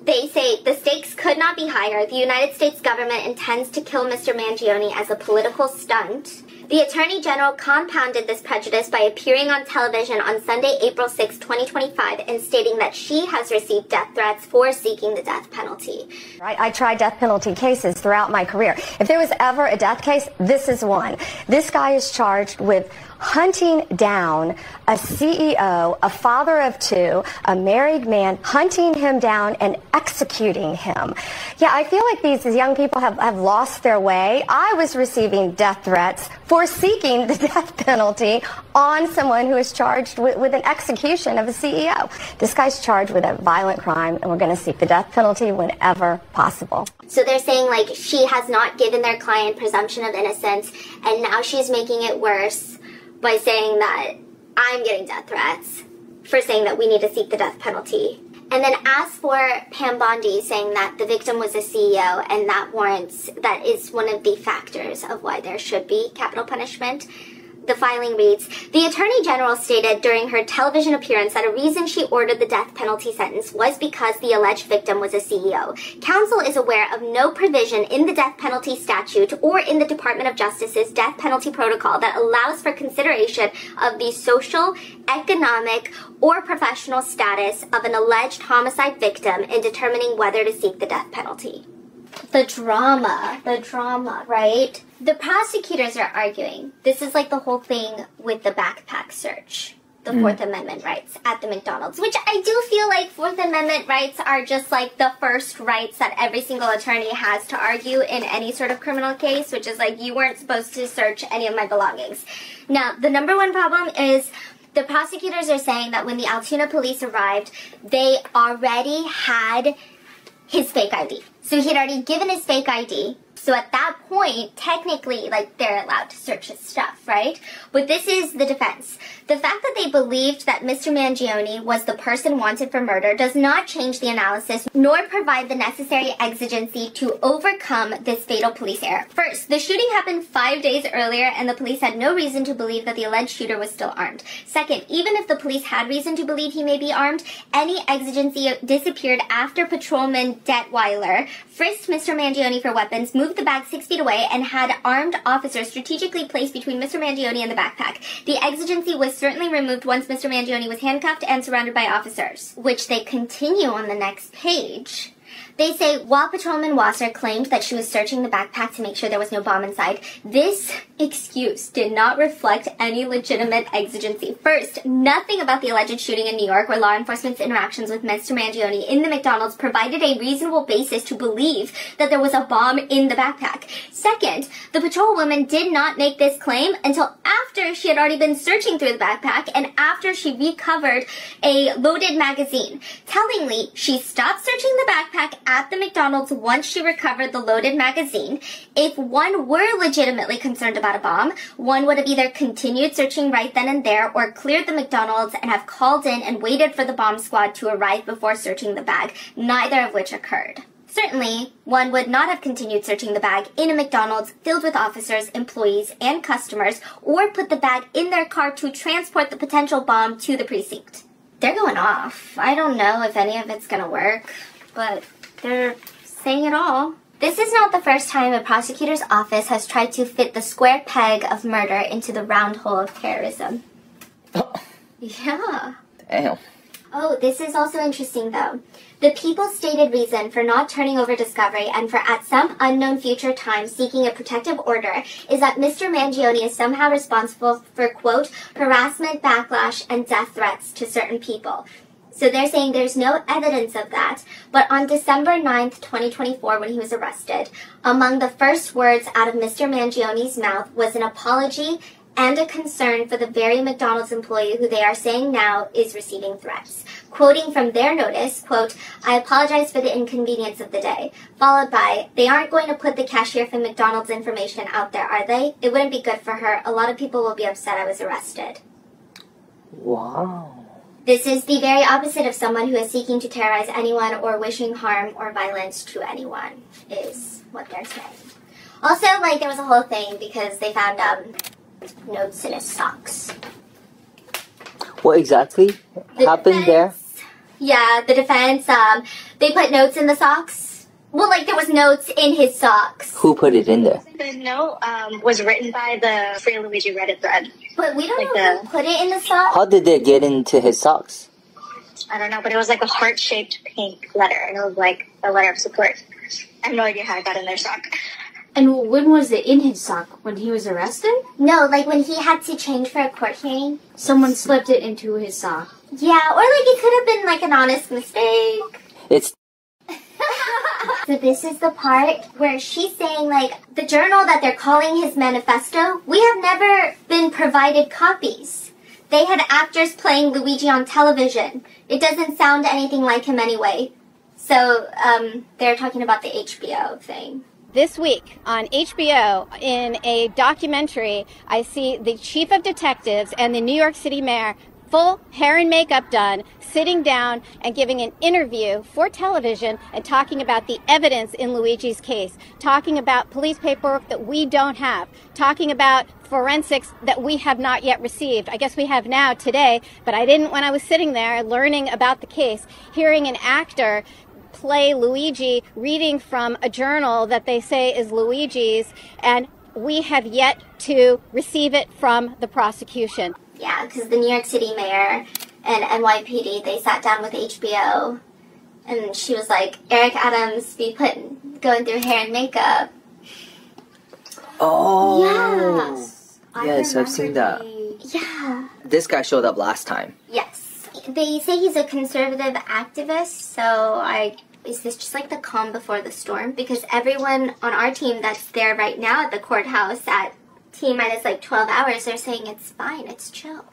They say the stakes could not be higher. The United States government intends to kill Mr. Mangione as a political stunt. The Attorney General compounded this prejudice by appearing on television on Sunday, April 6, 2025, and stating that she has received death threats for seeking the death penalty. Right, I tried death penalty cases throughout my career. If there was ever a death case, this is one. This guy is charged with hunting down a CEO, a father of 2, a married man, hunting him down and executing him. Yeah, I feel like these young people have lost their way. I was receiving death threats for seeking the death penalty on someone who is charged with an execution of a CEO. This guy's charged with a violent crime, and we're going to seek the death penalty whenever possible. So they're saying, like, she has not given their client presumption of innocence, and now she's making it worse by saying that I'm getting death threats for saying that we need to seek the death penalty. And then as for Pam Bondi saying that the victim was a CEO and that is one of the factors of why there should be capital punishment, the filing reads, the Attorney General stated during her television appearance that a reason she ordered the death penalty sentence was because the alleged victim was a CEO. Counsel is aware of no provision in the death penalty statute or in the Department of Justice's death penalty protocol that allows for consideration of the social, economic, or professional status of an alleged homicide victim in determining whether to seek the death penalty. The drama, right? The prosecutors are arguing. This is like the whole thing with the backpack search. The Fourth Amendment rights at the McDonald's, which I do feel like Fourth Amendment rights are just like the first rights that every single attorney has to argue in any sort of criminal case, which is like, you weren't supposed to search any of my belongings. Now, the number one problem is the prosecutors are saying that when the Altoona police arrived, they already had his fake ID. So he had already given his fake ID. So at that point, technically, like, they're allowed to search his stuff, right? But this is the defense. The fact that they believed that Mr. Mangione was the person wanted for murder does not change the analysis, nor provide the necessary exigency to overcome this fatal police error. First, the shooting happened 5 days earlier, and the police had no reason to believe that the alleged shooter was still armed. Second, even if the police had reason to believe he may be armed, any exigency disappeared after Patrolman Detweiler frisked Mr. Mangione for weapons, moved the bag 6 feet away, and had armed officers strategically placed between Mr. Mangione and the backpack. The exigency was certainly removed once Mr. Mangione was handcuffed and surrounded by officers, which they continue on the next page. They say, while Patrolman Wasser claimed that she was searching the backpack to make sure there was no bomb inside, this excuse did not reflect any legitimate exigency. First, nothing about the alleged shooting in New York or law enforcement's interactions with Mr. Mangione in the McDonald's provided a reasonable basis to believe that there was a bomb in the backpack. Second, the patrolwoman did not make this claim until after she had already been searching through the backpack and after she recovered a loaded magazine. Tellingly, she stopped searching the backpack at the McDonald's once she recovered the loaded magazine. If one were legitimately concerned about a bomb, one would have either continued searching right then and there or cleared the McDonald's and have called in and waited for the bomb squad to arrive before searching the bag, neither of which occurred. Certainly, one would not have continued searching the bag in a McDonald's filled with officers, employees, and customers, or put the bag in their car to transport the potential bomb to the precinct. They're going off. I don't know if any of it's gonna work, but they're saying it all. This is not the first time a prosecutor's office has tried to fit the square peg of murder into the round hole of terrorism. Yeah. Damn. Oh, this is also interesting, though. The people's stated reason for not turning over discovery and for at some unknown future time seeking a protective order is that Mr. Mangione is somehow responsible for, quote, harassment, backlash, and death threats to certain people. So they're saying there's no evidence of that, but on December 9th, 2024, when he was arrested, among the first words out of Mr. Mangione's mouth was an apology and a concern for the very McDonald's employee who they are saying now is receiving threats. Quoting from their notice, quote, I apologize for the inconvenience of the day, followed by, they aren't going to put the cashier from McDonald's information out there, are they? It wouldn't be good for her. A lot of people will be upset I was arrested. Wow. This is the very opposite of someone who is seeking to terrorize anyone or wishing harm or violence to anyone, is what they're saying. Also, like, there was a whole thing because they found notes in his socks. What exactly happened there? Yeah, the defense, they put notes in the socks. Well, like, there was notes in his socks. Who put it in there? The note was written by the Free Luigi Reddit thread. But we don't know who put it in the socks. How did it get into his socks? I don't know, but it was like a heart-shaped pink letter, and it was like a letter of support. I have no idea how it got in their sock. And when was it in his sock? When he was arrested? No, like when he had to change for a court hearing. Someone slipped it into his sock. Yeah, or like it could have been like an honest mistake. It's... So this is the part where she's saying, like, the journal that they're calling his manifesto, we have never been provided copies. They had actors playing Luigi on television. It doesn't sound anything like him anyway. So, they're talking about the HBO thing. This week on HBO, in a documentary, I see the chief of detectives and the New York City mayor, full hair and makeup done, sitting down and giving an interview for television and talking about the evidence in Luigi's case, talking about police paperwork that we don't have, talking about forensics that we have not yet received. I guess we have now today, but I didn't when I was sitting there learning about the case, hearing an actor play Luigi reading from a journal that they say is Luigi's, and we have yet to receive it from the prosecution. Yeah, because the New York City mayor and NYPD, they sat down with HBO, and she was like, Eric Adams be going through hair and makeup. Oh. Yeah. Yes, I've seen that. Yeah. This guy showed up last time. Yes. They say he's a conservative activist, so is this just like the calm before the storm? Because everyone on our team that's there right now at the courthouse at T-minus like 12 hours, they're saying it's fine, it's chill.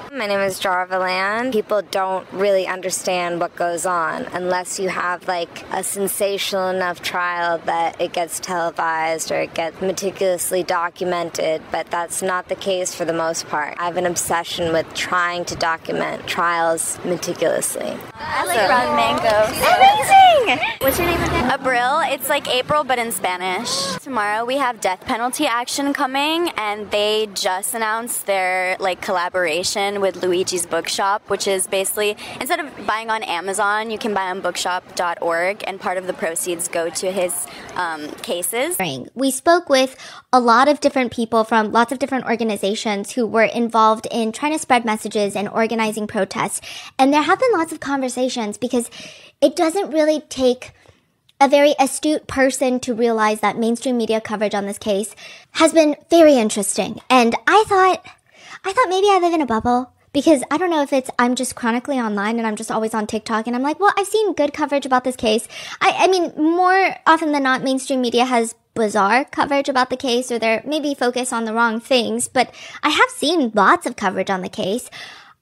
My name is Jarvaland. People don't really understand what goes on unless you have like a sensational enough trial that it gets televised or it gets meticulously documented, but that's not the case for the most part. I have an obsession with trying to document trials meticulously. I like Rotten Mango. Amazing! What's your name again? Abril. It's like April, but in Spanish. Tomorrow we have death penalty action coming, and they just announced their like collaboration with Luigi's Bookshop, which is basically, instead of buying on Amazon, you can buy on bookshop.org, and part of the proceeds go to his cases. We spoke with a lot of different people from lots of different organizations who were involved in trying to spread messages and organizing protests. And there have been lots of conversations because it doesn't really take a very astute person to realize that mainstream media coverage on this case has been very interesting. And I thought maybe I live in a bubble. Because I don't know if I'm just chronically online and I'm just always on TikTok and I'm like, well, I've seen good coverage about this case. I mean, more often than not, mainstream media has bizarre coverage about the case, or they're maybe focused on the wrong things. But I have seen lots of coverage on the case.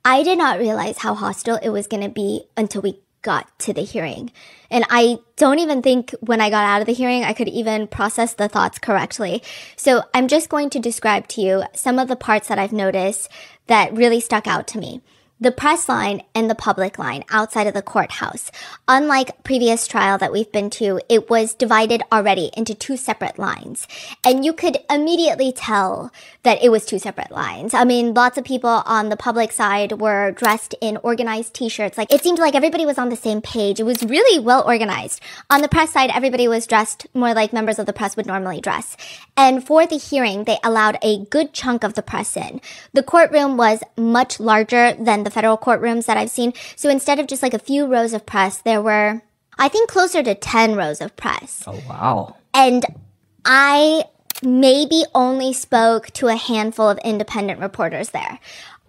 I did not realize how hostile it was going to be until we got to the hearing. And I don't even think when I got out of the hearing, I could even process the thoughts correctly. So I'm just going to describe to you some of the parts that I've noticed that really stuck out to me. The press line and the public line outside of the courthouse. Unlike previous trial that we've been to, it was divided already into two separate lines. And you could immediately tell that it was two separate lines. I mean, lots of people on the public side were dressed in organized t-shirts. Like, it seemed like everybody was on the same page. It was really well organized. On the press side, everybody was dressed more like members of the press would normally dress. And for the hearing, they allowed a good chunk of the press in. The courtroom was much larger than the federal courtrooms that I've seen. So instead of just like a few rows of press, there were, I think, closer to 10 rows of press. Oh, wow. And I maybe only spoke to a handful of independent reporters there.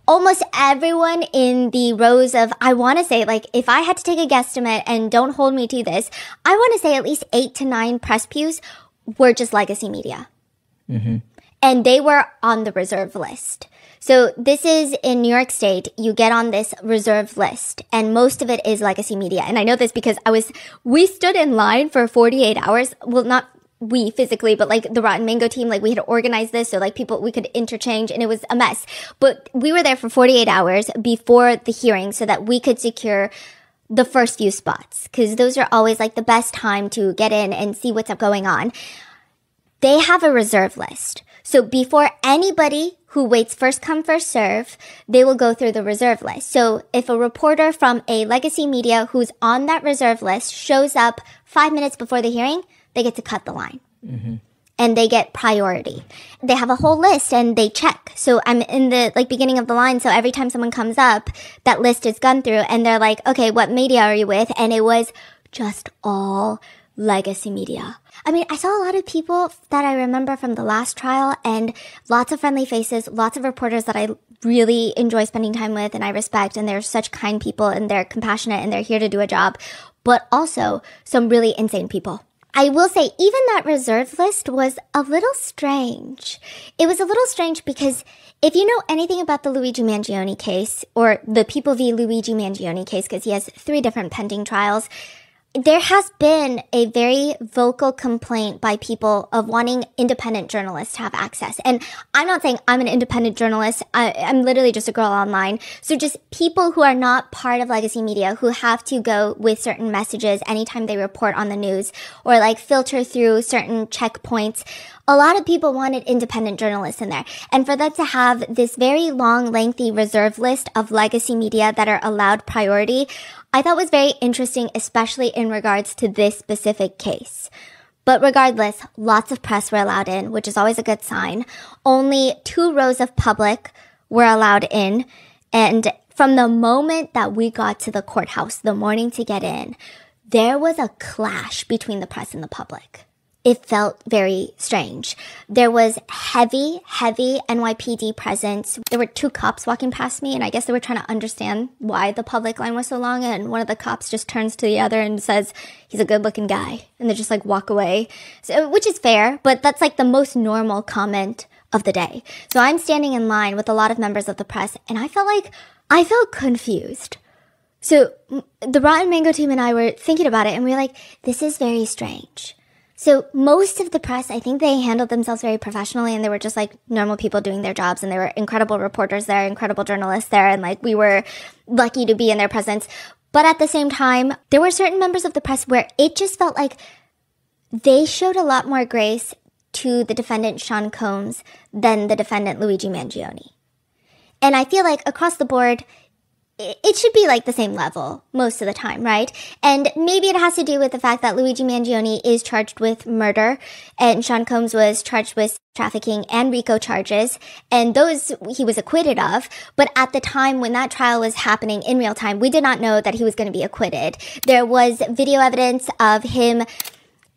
Almost everyone in the rows of, I want to say, like, if I had to take a guesstimate, and don't hold me to this, I want to say at least 8 to 9 press pews were just legacy media. Mm-hmm. And they were on the reserve list. So this is in New York State. You get on this reserve list, and most of it is legacy media. And I know this because we stood in line for 48 hours. Well, not we physically, but like the Rotten Mango team, like we had organized this so like people, we could interchange, and it was a mess. But we were there for 48 hours before the hearing so that we could secure the first few spots, because those are always like the best time to get in and see what's going on. They have a reserve list. So before anybody who waits first come, first serve, they will go through the reserve list. So if a reporter from a legacy media who's on that reserve list shows up 5 minutes before the hearing, they get to cut the line. Mm-hmm. And they get priority. They have a whole list and they check. So I'm in the beginning of the line. So every time someone comes up, that list is gone through and they're like, okay, what media are you with? And it was just all legacy media. I mean, I saw a lot of people that I remember from the last trial, and lots of friendly faces, lots of reporters that I really enjoy spending time with and I respect, and they're such kind people and they're compassionate and they're here to do a job, but also some really insane people. I will say even that reserve list was a little strange. It was a little strange because if you know anything about the Luigi Mangione case, or the People v. Luigi Mangione case, because he has 3 different pending trials, there has been a very vocal complaint by people of wanting independent journalists to have access. And I'm not saying I'm an independent journalist. I'm literally just a girl online. So just people who are not part of legacy media, who have to go with certain messages anytime they report on the news, or like filter through certain checkpoints. A lot of people wanted independent journalists in there. And for them to have this very long, lengthy reserve list of legacy media that are allowed priority, I thought was very interesting, especially in regards to this specific case. But regardless, lots of press were allowed in, which is always a good sign. Only 2 rows of public were allowed in. And from the moment that we got to the courthouse, the morning to get in, there was a clash between the press and the public. It felt very strange. There was heavy NYPD presence. There were 2 cops walking past me, and I guess they were trying to understand why the public line was so long, and one of the cops just turns to the other and says, he's a good-looking guy, and they just like walk away, so, which is fair, but that's like the most normal comment of the day. So I'm standing in line with a lot of members of the press, and I felt confused. So the Rotten Mango team and I were thinking about it, and we were like, this is very strange. So most of the press, I think they handled themselves very professionally, and they were just like normal people doing their jobs, and there were incredible reporters there, incredible journalists there, and like we were lucky to be in their presence. But at the same time, there were certain members of the press where it just felt like they showed a lot more grace to the defendant Sean Combs than the defendant Luigi Mangione. And I feel like across the board, it should be like the same level most of the time, right? And maybe it has to do with the fact that Luigi Mangione is charged with murder and Sean Combs was charged with trafficking and RICO charges, and those he was acquitted of. But at the time when that trial was happening in real time, we did not know that he was going to be acquitted. There was video evidence of him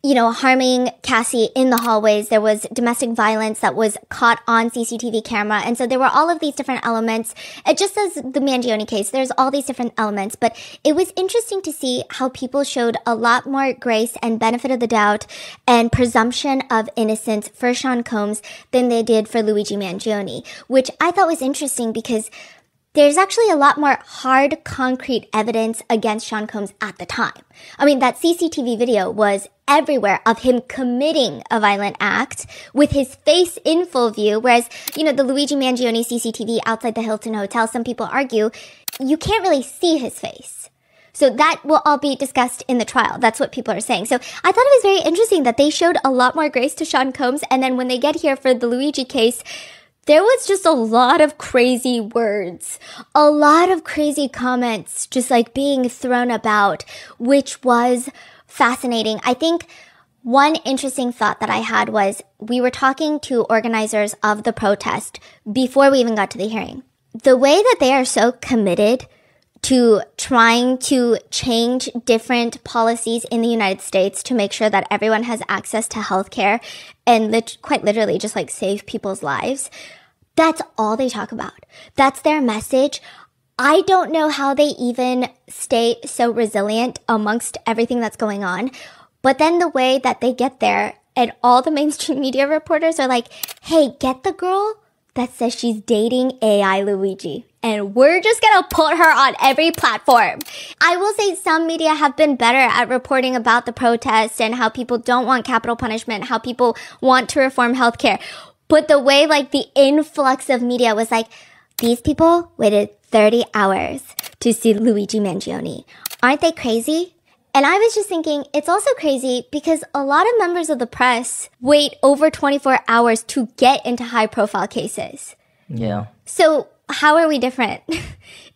harming Cassie in the hallways. There was domestic violence that was caught on CCTV camera. And so there were all of these different elements. Just as the Mangione case, there's all these different elements. But it was interesting to see how people showed a lot more grace and benefit of the doubt and presumption of innocence for Sean Combs than they did for Luigi Mangione, which I thought was interesting because there's actually a lot more hard, concrete evidence against Sean Combs at the time. I mean, that CCTV video was everywhere of him committing a violent act with his face in full view, whereas, the Luigi Mangione CCTV outside the Hilton Hotel, some people argue, you can't really see his face. So that will all be discussed in the trial. That's what people are saying. So I thought it was very interesting that they showed a lot more grace to Sean Combs, and then when they get here for the Luigi case, there was just a lot of crazy words, a lot of crazy comments just like being thrown about, which was fascinating. I think one interesting thought that I had was we were talking to organizers of the protest before we even got to the hearing. The way that they are so committed to trying to change different policies in the United States to make sure that everyone has access to healthcare and quite literally just like save people's lives. That's all they talk about. That's their message. I don't know how they even stay so resilient amongst everything that's going on. But then the way that they get there and all the mainstream media reporters are like, hey, get the girl that says she's dating AI Luigi. And we're just going to put her on every platform. I will say some media have been better at reporting about the protests and how people don't want capital punishment, how people want to reform healthcare. But the way like the influx of media was like, these people waited 30 hours to see Luigi Mangione. Aren't they crazy? And I was just thinking, it's also crazy because a lot of members of the press wait over 24 hours to get into high-profile cases. Yeah. So how are we different?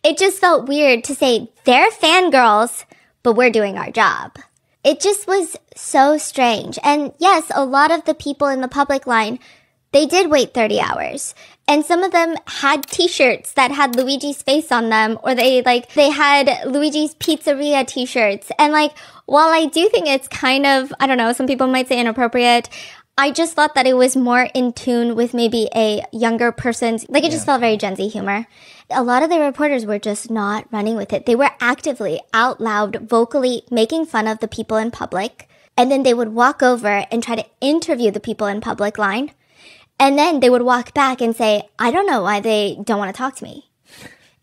It just felt weird to say they're fangirls, but we're doing our job. It just was so strange. And yes, a lot of the people in the public line, they did wait 30 hours. And some of them had t-shirts that had Luigi's face on them, or they had Luigi's Pizzeria t-shirts. And while I do think it's kind of, I don't know, some people might say inappropriate, I just thought that it was more in tune with maybe a younger person's, it just felt very Gen Z humor. A lot of the reporters were just not running with it. They were actively, out loud, vocally making fun of the people in public. And then they would walk over and try to interview the people in public line. And then they would walk back and say, I don't know why they don't want to talk to me.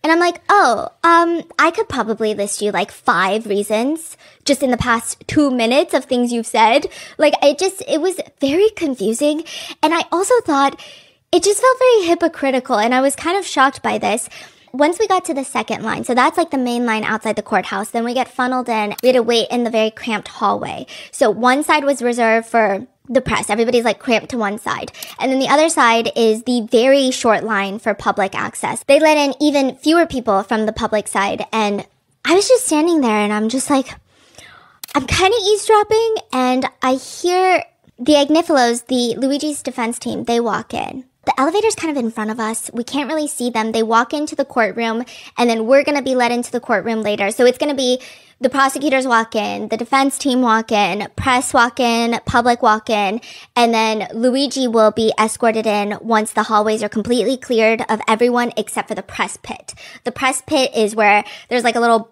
And I'm like, I could probably list you 5 reasons just in the past 2 minutes of things you've said. It was very confusing. And I also thought it just felt very hypocritical. And I was kind of shocked by this. Once we got to the second line, so that's the main line outside the courthouse, then we get funneled in. We had to wait in the very cramped hallway. So one side was reserved for the press. Everybody's cramped to one side. And then the other side is the very short line for public access. They let in even fewer people from the public side. And I was just standing there and I'm just I'm kind of eavesdropping and I hear the Agnifilos, the Luigi's defense team, they walk in. The elevator's kind of in front of us. We can't really see them. They walk into the courtroom, and then we're going to be led into the courtroom later. So it's going to be the prosecutors walk in, the defense team walk in, press walk in, public walk in, and then Luigi will be escorted in once the hallways are completely cleared of everyone except for the press pit. The press pit is where there's like a little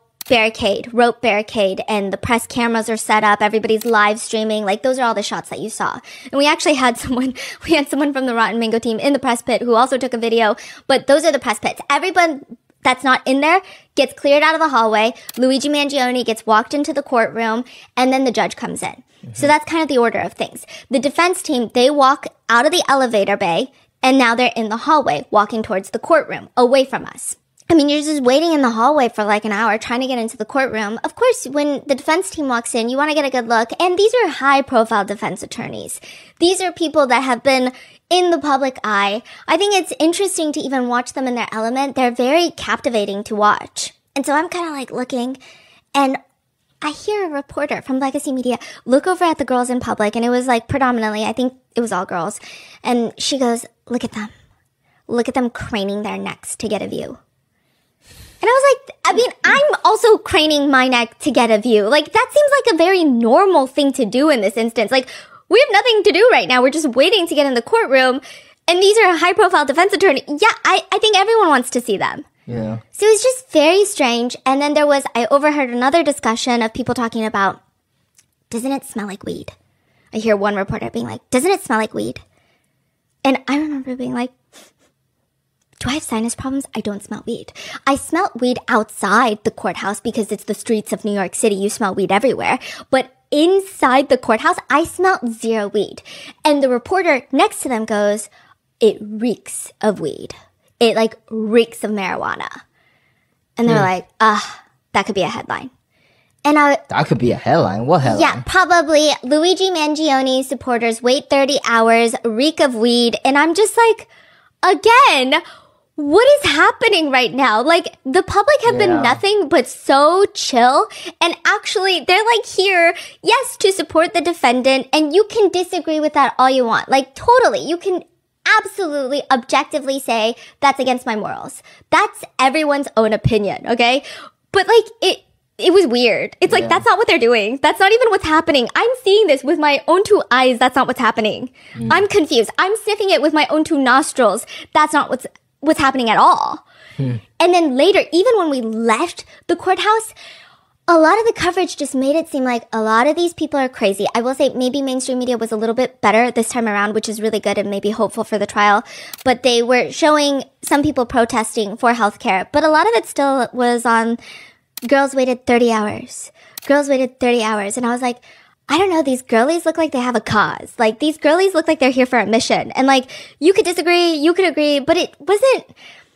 rope barricade, and the press cameras are set up. Everybody's live streaming. Like, those are all the shots that you saw. And we actually had someone from the Rotten Mango team in the press pit who also took a video, but those are the press pits. Everyone that's not in there gets cleared out of the hallway. Luigi Mangione gets walked into the courtroom, and then the judge comes in. Mm-hmm. So that's kind of the order of things. The defense team, they walk out of the elevator bay, and now they're in the hallway, walking towards the courtroom, away from us. I mean, you're just waiting in the hallway for like an hour trying to get into the courtroom. Of course, when the defense team walks in, you want to get a good look. And these are high-profile defense attorneys. These are people that have been in the public eye. I think it's interesting to even watch them in their element. They're very captivating to watch. And so I'm kind of like looking, and I hear a reporter from Legacy Media look over at the girls in public, and it was like predominantly, I think it was all girls. And she goes, look at them. Look at them craning their necks to get a view. And I was like, I mean, I'm also craning my neck to get a view. Like, that seems like a very normal thing to do in this instance. Like, we have nothing to do right now. We're just waiting to get in the courtroom. And these are high-profile defense attorneys. Yeah, I think everyone wants to see them. Yeah. So it was just very strange. And then I overheard another discussion of people talking about, doesn't it smell like weed? I hear one reporter being like, doesn't it smell like weed? And I remember being like, do I have sinus problems? I don't smell weed. I smell weed outside the courthouse because it's the streets of New York City. You smell weed everywhere. But inside the courthouse, I smell zero weed. And the reporter next to them goes, it reeks of weed. It like reeks of marijuana. And they're like, that could be a headline. And that could be a headline. What headline? Yeah, probably Luigi Mangione supporters wait 30 hours, reek of weed. And I'm just like, again, what is happening right now? Like, the public have been nothing but so chill. And actually, they're like here, yes, to support the defendant. And you can disagree with that all you want. Like, totally. You can absolutely objectively say that's against my morals. That's everyone's own opinion, okay? But like, it was weird. It's like, that's not what they're doing. That's not even what's happening. I'm seeing this with my own two eyes. That's not what's happening. I'm confused. I'm sniffing it with my own two nostrils. That's not what's happening at all. And then later, even when we left the courthouse, a lot of the coverage just made it seem like a lot of these people are crazy. I will say maybe mainstream media was a little bit better this time around, which is really good and maybe hopeful for the trial. But they were showing some people protesting for healthcare. But a lot of it still was on girls waited 30 hours. Girls waited 30 hours. And I was like, I don't know, these girlies look like they have a cause. Like, these girlies look like they're here for a mission. And like, you could disagree, you could agree, but it wasn't,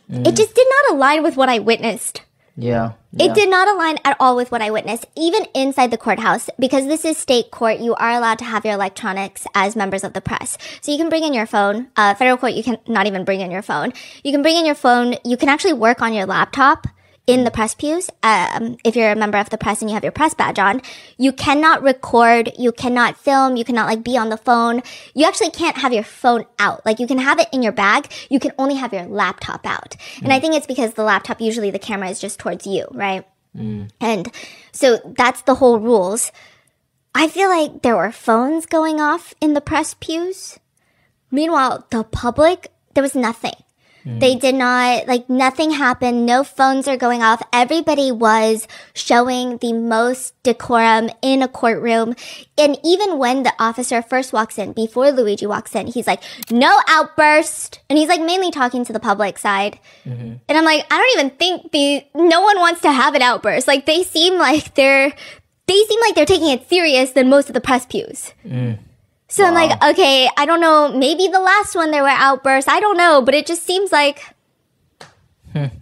it just did not align with what I witnessed. Yeah. It did not align at all with what I witnessed, even inside the courthouse. Because this is state court, you are allowed to have your electronics as members of the press. So you can bring in your phone. Federal court, you can not even bring in your phone. You can bring in your phone. You can actually work on your laptop in the press pews. If you're a member of the press and you have your press badge on, you cannot record, you cannot film, you cannot like be on the phone. You actually can't have your phone out. Like, you can have it in your bag, you can only have your laptop out. And I think it's because the laptop, usually the camera is just towards you, right? And so that's the whole rules. I feel like there were phones going off in the press pews. Meanwhile, the public, there was nothing. They did not, like, nothing happened. No phones are going off. Everybody was showing the most decorum in a courtroom. And even when the officer first walks in, before Luigi walks in, he's like, no outburst. And he's like mainly talking to the public side. And I'm like, I don't even think no one wants to have an outburst. Like, they seem like they're taking it serious than most of the press pews. So I'm like, okay, I don't know, maybe the last one there were outbursts, I don't know, but it just seems like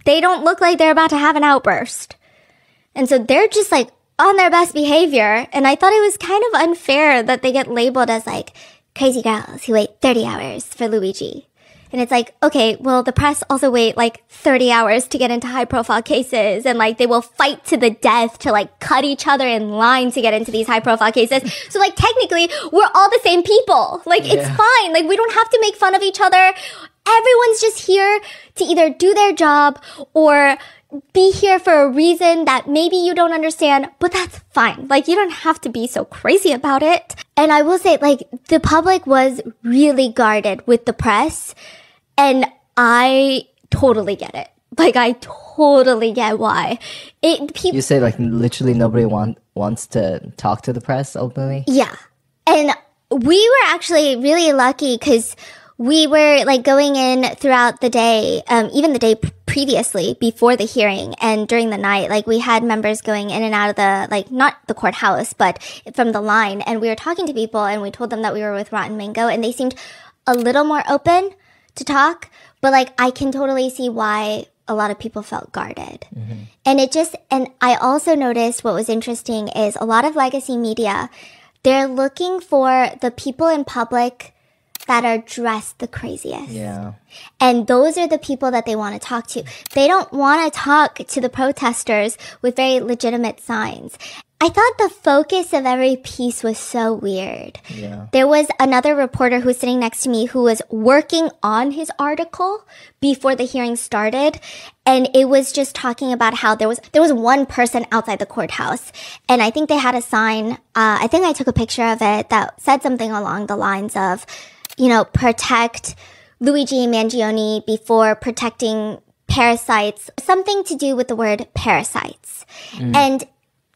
they don't look like they're about to have an outburst. And so they're just like on their best behavior, and I thought it was kind of unfair that they get labeled as like crazy girls who wait 30 hours for Luigi. And it's like, okay, well, the press also wait like 30 hours to get into high profile cases, and like they will fight to the death to like cut each other in line to get into these high profile cases. So like technically we're all the same people. Like it's fine. Like we don't have to make fun of each other. everyone's just here to either do their job or be here for a reason that maybe you don't understand, but that's fine. Like, you don't have to be so crazy about it. And I will say, like, the public was really guarded with the press, and I totally get it. Like, I totally get why. You say, like, literally nobody wants to talk to the press openly? Yeah. And we were actually really lucky because we were, like, going in throughout the day, even the day previously, before the hearing and during the night. Like, we had members going in and out of the, like, not the courthouse, but from the line. And we were talking to people, and we told them that we were with Rotten Mango, and they seemed a little more open to talk. But, like, I can totally see why a lot of people felt guarded. And I also noticed what was interesting is a lot of legacy media, they're looking for the people in public that are dressed the craziest. Yeah. And those are the people that they want to talk to. They don't want to talk to the protesters with very legitimate signs. I thought the focus of every piece was so weird. Yeah. There was another reporter who was sitting next to me who was working on his article before the hearing started. And it was just talking about how there was one person outside the courthouse. And I think they had a sign, I think I took a picture of it, that said something along the lines of, you know, protect Luigi Mangione before protecting parasites. Something to do with the word parasites. And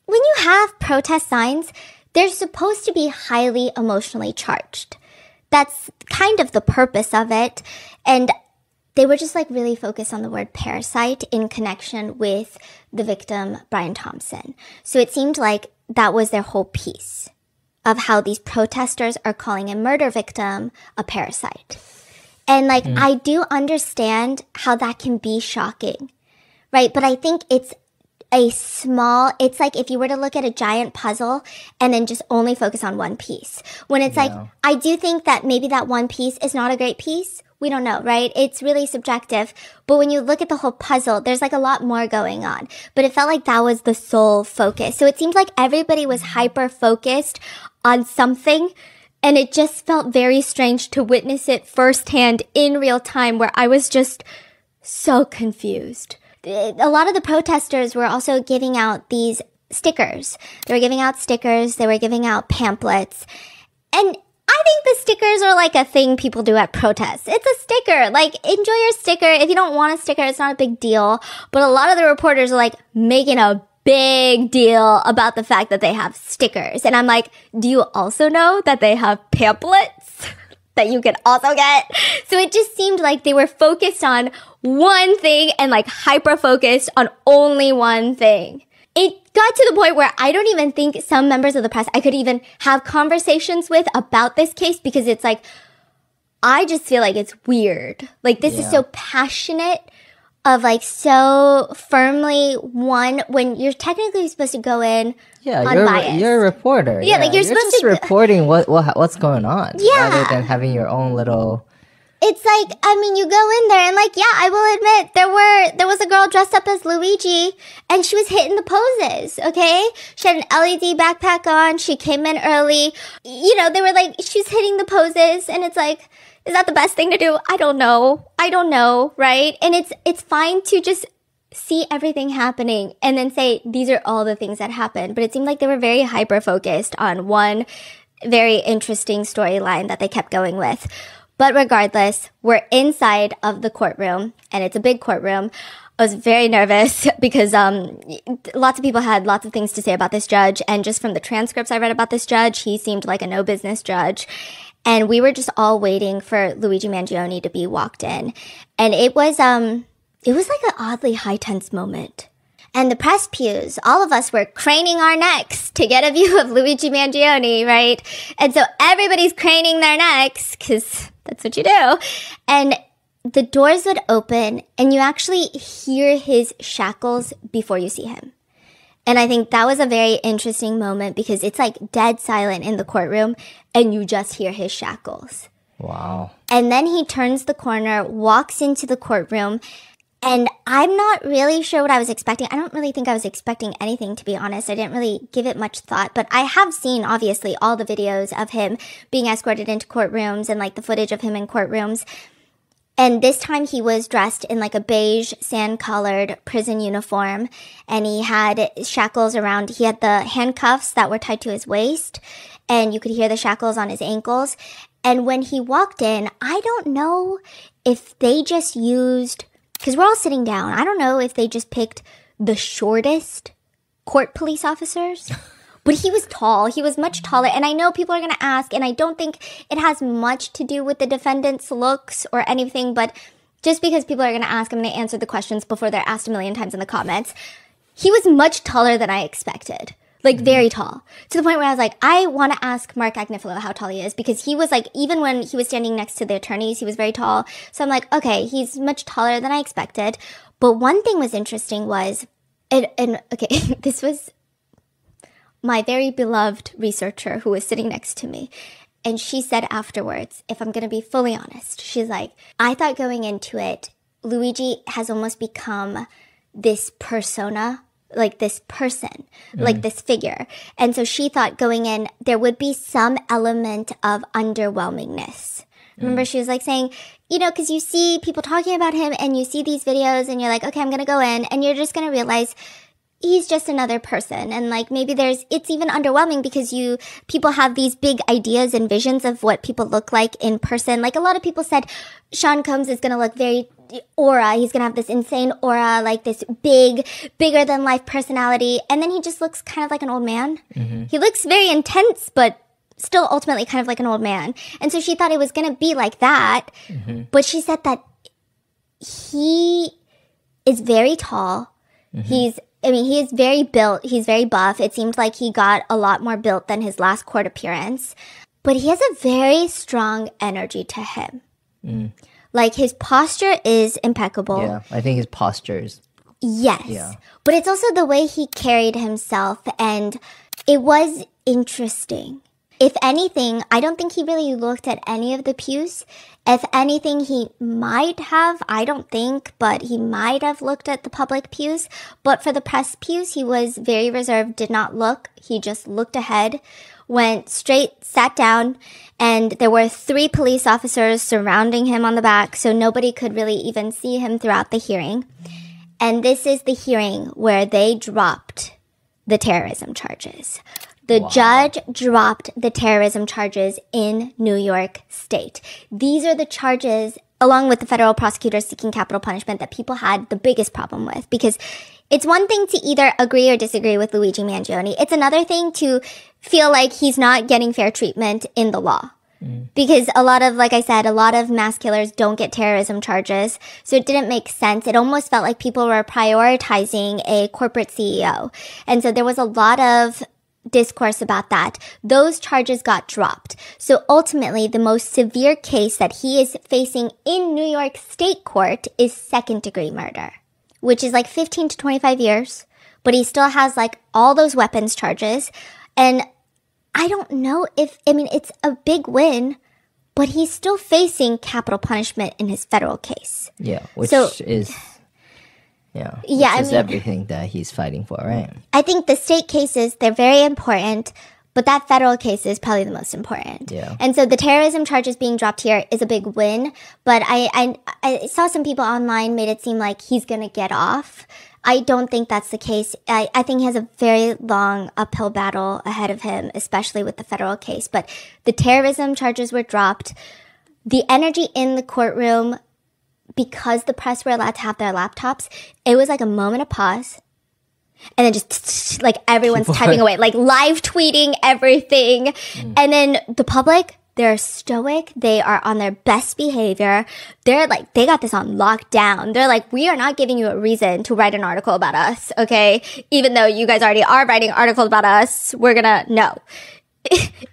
when you have protest signs, they're supposed to be highly emotionally charged. That's kind of the purpose of it. And they were just like really focused on the word parasite in connection with the victim, Brian Thompson. So it seemed like that was their whole piece of how these protesters are calling a murder victim a parasite. And like, I do understand how that can be shocking, right? But I think it's like if you were to look at a giant puzzle and then just only focus on one piece. When it's like, I do think that maybe that one piece is not a great piece. We don't know, right? It's really subjective. But when you look at the whole puzzle, there's like a lot more going on. But it felt like that was the sole focus. So it seemed like everybody was hyper focused on something. And it just felt very strange to witness it firsthand in real time, where I was just so confused. A lot of the protesters were also giving out these stickers. They were giving out stickers. They were giving out pamphlets. And I think the stickers are like a thing people do at protests. It's a sticker. Like, enjoy your sticker. If you don't want a sticker, it's not a big deal. But a lot of the reporters are like making a big deal about the fact that they have stickers. And I'm like, do you also know that they have pamphlets that you can also get? So it just seemed like they were focused on one thing and like hyper focused on only one thing. It got to the point where I don't even think some members of the press I could even have conversations with about this case, because it's like, I just feel like it's weird. Like, this is so passionate, of like so firmly one, when you're technically supposed to go in unbiased. You're a reporter. Yeah, like you're supposed just reporting what's going on, rather than having your own little. It's like, I mean, you go in there and like, yeah, I will admit there was a girl dressed up as Luigi and she was hitting the poses, okay? She had an LED backpack on. She came in early. You know, they were like, she's hitting the poses, and it's like, is that the best thing to do? I don't know, right? And it's fine to just see everything happening and then say, these are all the things that happened. But it seemed like they were very hyper-focused on one very interesting storyline that they kept going with. But regardless, we're inside of the courtroom, and it's a big courtroom. I was very nervous because lots of people had lots of things to say about this judge. And just from the transcripts I read about this judge, he seemed like a no-business judge. And we were just all waiting for Luigi Mangione to be walked in. And it was like an oddly high-tense moment. And the press pews, all of us were craning our necks to get a view of Luigi Mangione, right? And so everybody's craning their necks, because that's what you do. And the doors would open, and you actually hear his shackles before you see him. And I think that was a very interesting moment, because it's like dead silent in the courtroom, and you just hear his shackles. Wow. And then he turns the corner, walks into the courtroom, and I'm not really sure what I was expecting. I don't really think I was expecting anything, to be honest. I didn't really give it much thought. But I have seen, obviously, all the videos of him being escorted into courtrooms and, like, the footage of him in courtrooms. And this time he was dressed in like a beige sand-colored prison uniform, and he had shackles around. He had the handcuffs that were tied to his waist, and you could hear the shackles on his ankles. And when he walked in, I don't know if they just used, because we're all sitting down, I don't know if they just picked the shortest court police officers. But he was tall. He was much taller. And I know people are going to ask, and I don't think it has much to do with the defendant's looks or anything, but just because people are going to ask, I'm going to answer the questions before they're asked a million times in the comments. He was much taller than I expected. Like, very tall. To the point where I was like, I want to ask Mark Agnifilo how tall he is, because he was like, even when he was standing next to the attorneys, he was very tall. So I'm like, okay, he's much taller than I expected. But one thing was interesting was, okay, this was my very beloved researcher who was sitting next to me. And she said afterwards, if I'm going to be fully honest, she's like, I thought going into it, Luigi has almost become this persona, like this person, like this figure. And so she thought going in, there would be some element of underwhelmingness. Remember, she was like saying, you know, because you see people talking about him and you see these videos and you're like, okay, I'm going to go in, and you're just going to realize he's just another person. And like, maybe it's even underwhelming because people have these big ideas and visions of what people look like in person. Like, a lot of people said Sean Combs is going to look very aura. He's going to have this insane aura, like this bigger than life personality. And then he just looks kind of like an old man. Mm-hmm. He looks very intense, but still ultimately kind of like an old man. And so she thought it was going to be like that. Mm-hmm. But she said that he is very tall. Mm-hmm. He is very built. He's very buff. It seemed like he got a lot more built than his last court appearance. But he has a very strong energy to him. Mm. Like, his posture is impeccable. Yeah, I think his posture is... Yes. Yeah. But it's also the way he carried himself, and it was interesting. If anything, I don't think he really looked at any of the pews. If anything, he might have, I don't think, but he might have looked at the public pews. But for the press pews, he was very reserved, did not look. He just looked ahead, went straight, sat down, and there were 3 police officers surrounding him on the back, so nobody could really even see him throughout the hearing. And this is the hearing where they dropped the terrorism charges. The judge dropped the terrorism charges in New York State. These are the charges, along with the federal prosecutors seeking capital punishment, that people had the biggest problem with. Because it's one thing to either agree or disagree with Luigi Mangione. It's another thing to feel like he's not getting fair treatment in the law. Because like I said, a lot of mass killers don't get terrorism charges. So it didn't make sense. It almost felt like people were prioritizing a corporate CEO. And so there was a lot of discourse about that. Those charges got dropped. So ultimately, the most severe case that he is facing in New York State court is second-degree murder, which is like 15 to 25 years. But he still has like all those weapons charges. And I don't know it's a big win, but he's still facing capital punishment in his federal case. Yeah, which is everything that he's fighting for, right? I think the state cases, they're very important, but that federal case is probably the most important. Yeah. And so the terrorism charges being dropped here is a big win, but I saw some people online made it seem like he's going to get off. I don't think that's the case. I think he has a very long uphill battle ahead of him, especially with the federal case. But the terrorism charges were dropped. The energy in the courtroom, because the press were allowed to have their laptops, it was like a moment of pause. And then just like everyone's typing away, like live tweeting everything. And then the public, they're stoic. They are on their best behavior. They're like, they got this on lockdown. They're like, we are not giving you a reason to write an article about us, okay? Even though you guys already are writing articles about us, we're gonna, no.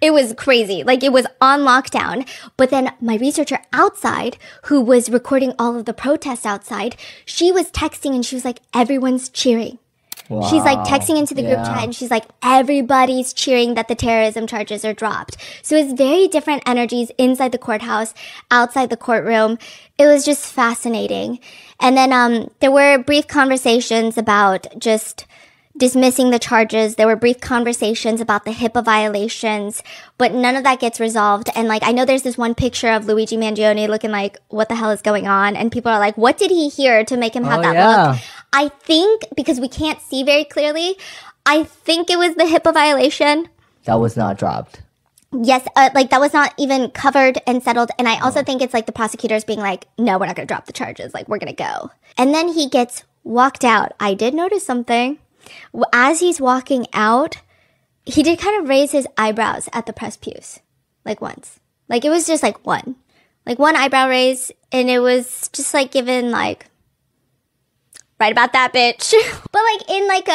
It was crazy. Like, it was on lockdown. But then my researcher outside, who was recording all of the protests outside, she was texting and she was like, everyone's cheering. Wow. She's like texting into the group chat and she's like, everybody's cheering that the terrorism charges are dropped. So it's very different energies inside the courthouse, outside the courtroom. It was just fascinating. And then there were brief conversations about just dismissing the charges. There were brief conversations about the HIPAA violations, but none of that gets resolved. And like, I know there's this one picture of Luigi Mangione looking like, what the hell is going on? And people are like, what did he hear to make him have that look? I think, because we can't see very clearly, I think it was the HIPAA violation. That was not dropped. Yes, like that was not even covered and settled. And I also think it's like the prosecutors being like, no, we're not going to drop the charges. Like, we're going to go. And then he gets walked out. I did notice something. As he's walking out, he did kind of raise his eyebrows at the press pews. Like once. Like it was just like one eyebrow raise. And it was just like given like, right about that, bitch. But like in like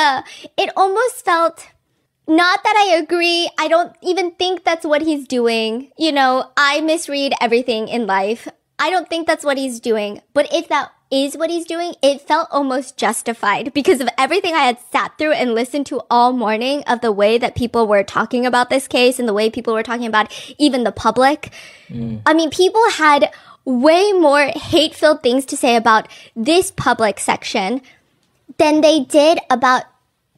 it almost felt, not that I agree. I don't even think that's what he's doing. You know, I misread everything in life. I don't think that's what he's doing. But if that is what he's doing, it felt almost justified because of everything I had sat through and listened to all morning of the way that people were talking about this case and the way people were talking about even the public. I mean, people had way more hate-filled things to say about this public section than they did about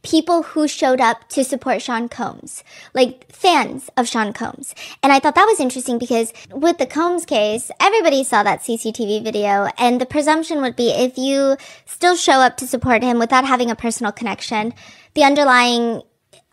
people who showed up to support Sean Combs, like fans of Sean Combs. And I thought that was interesting because with the Combs case, everybody saw that CCTV video, and the presumption would be if you still show up to support him without having a personal connection, the underlying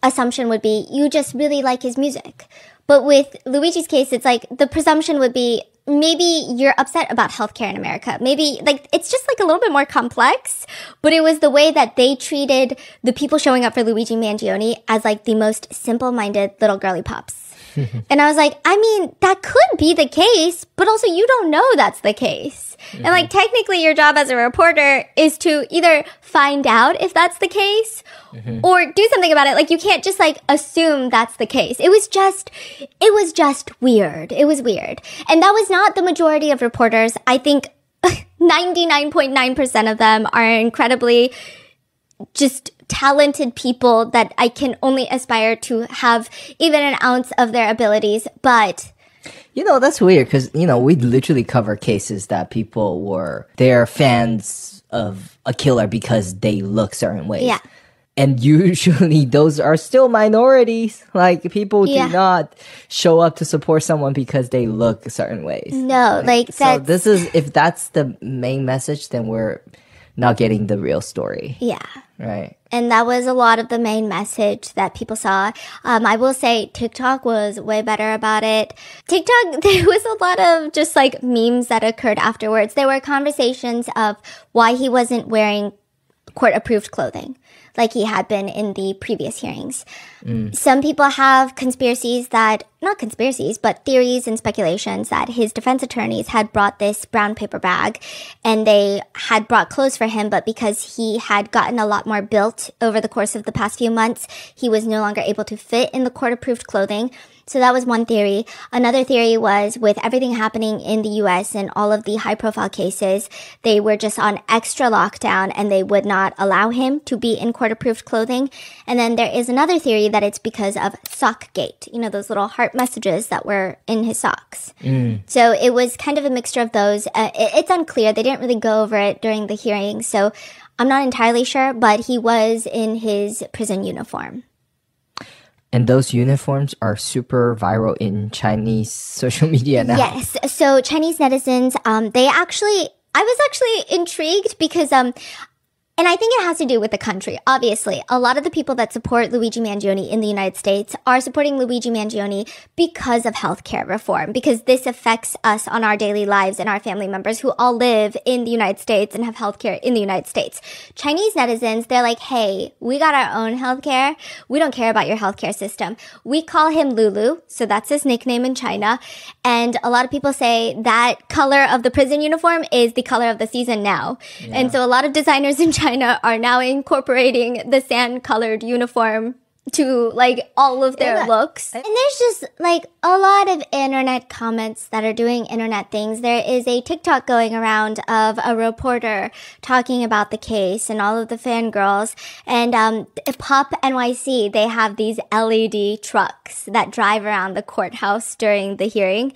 assumption would be you just really like his music. But with Luigi's case, it's like the presumption would be maybe you're upset about healthcare in America. Maybe like it's just like a little bit more complex, but it was the way that they treated the people showing up for Luigi Mangione as like the most simple-minded little girly pops. And I was like, I mean, that could be the case, but also you don't know that's the case. And like technically your job as a reporter is to either find out if that's the case or do something about it. Like you can't just like assume that's the case. It was just weird. It was weird. And that was not the majority of reporters. I think 99.9% of them are incredibly just talented people that I can only aspire to have even an ounce of their abilities. But you know, that's weird because, you know, we literally cover cases that people they're fans of a killer because they look certain ways. Yeah. And usually those are still minorities. Like people do not show up to support someone because they look certain ways. No, like so this is, if that's the main message, then we're not getting the real story. Yeah. Right. And that was a lot of the main message that people saw. I will say TikTok was way better about it. TikTok, there was a lot of just like memes that occurred afterwards. There were conversations of why he wasn't wearing court-approved clothing like he had been in the previous hearings. Some people have not conspiracies, but theories and speculations that his defense attorneys had brought this brown paper bag and they had brought clothes for him, but because he had gotten a lot more built over the course of the past few months, he was no longer able to fit in the court-approved clothing. So that was one theory. Another theory was with everything happening in the US and all of the high-profile cases, they were just on extra lockdown and they would not allow him to be in court-approved clothing. And then there is another theory that it's because of Sockgate, you know, those little heart messages that were in his socks. So it was kind of a mixture of those. It's unclear. They didn't really go over it during the hearing, so I'm not entirely sure, but he was in his prison uniform. And those uniforms are super viral in Chinese social media now. Yes. So Chinese netizens, I was actually intrigued because, and I think it has to do with the country. Obviously, a lot of the people that support Luigi Mangione in the United States are supporting Luigi Mangione because of healthcare reform, because this affects us on our daily lives and our family members who all live in the United States and have healthcare in the United States. Chinese netizens, they're like, hey, we got our own healthcare. We don't care about your healthcare system. We call him Lulu, so that's his nickname in China. And a lot of people say that color of the prison uniform is the color of the season now. Yeah. And so a lot of designers in China are now incorporating the sand-colored uniform to like all of their looks. And there's just like a lot of internet comments that are doing internet things. There is a TikTok going around of a reporter talking about the case and all of the fangirls. And Pop NYC, they have these LED trucks that drive around the courthouse during the hearing.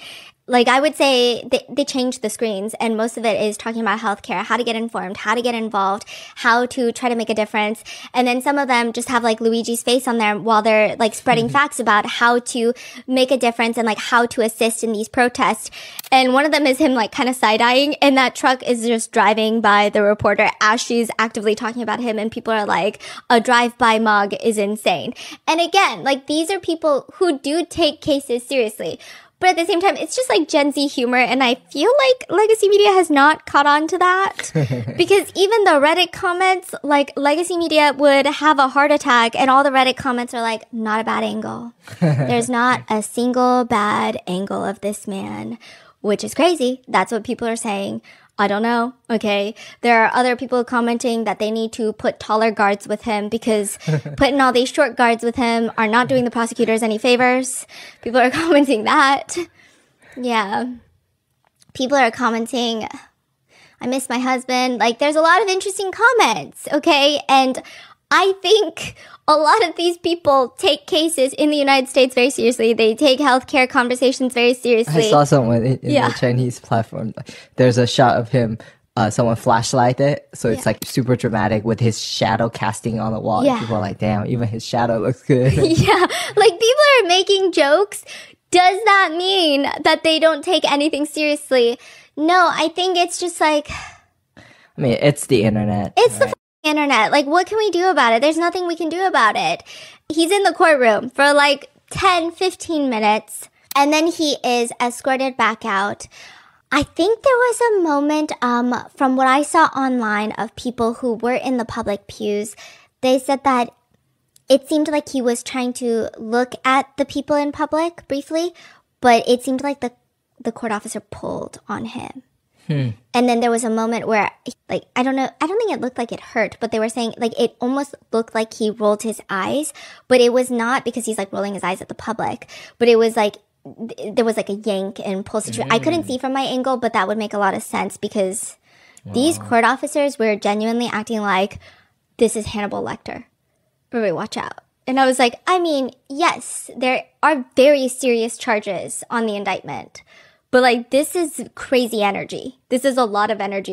Like, I would say they changed the screens, and most of it is talking about healthcare, how to get informed, how to get involved, how to try to make a difference. And then some of them just have like Luigi's face on there while they're like spreading facts about how to make a difference and like how to assist in these protests. And one of them is him like kind of side-eyeing, and that truck is just driving by the reporter as she's actively talking about him. And people are like, a drive-by mug is insane. And again, like, these are people who do take cases seriously. But at the same time, it's just like Gen Z humor, and I feel like legacy media has not caught on to that. Because even the Reddit comments, like, legacy media would have a heart attack, and all the Reddit comments are like, not a bad angle. There's not a single bad angle of this man, which is crazy. That's what people are saying. I don't know. Okay. There are other people commenting that they need to put taller guards with him because putting all these short guards with him are not doing the prosecutors any favors. People are commenting that. Yeah. People are commenting, I miss my husband. Like, there's a lot of interesting comments. Okay. And I think a lot of these people take cases in the United States very seriously. They take healthcare conversations very seriously. I saw someone in the Chinese platform. There's a shot of him, someone flashlight it. So it's like super dramatic with his shadow casting on the wall. Yeah. And people are like, damn, even his shadow looks good. Yeah. Like, people are making jokes. Does that mean that they don't take anything seriously? No, I think it's just like, I mean, it's the internet. It's the internet. Like, what can we do about it? There's nothing we can do about it. He's in the courtroom for like 10, 15 minutes, and then he is escorted back out. I think there was a moment, from what I saw online, of people who were in the public pews. They said that it seemed like he was trying to look at the people in public briefly, but it seemed like the court officer pulled on him. And then there was a moment where, like, I don't think it looked like it hurt, but they were saying, like, it almost looked like he rolled his eyes, but it was not because he's, like, rolling his eyes at the public, but it was, like, there was, like, a yank and pull situation. I couldn't see from my angle, but that would make a lot of sense because these court officers were genuinely acting like, this is Hannibal Lecter. Everybody watch out. And I was like, I mean, yes, there are very serious charges on the indictment. But, like, this is crazy energy. This is a lot of energy.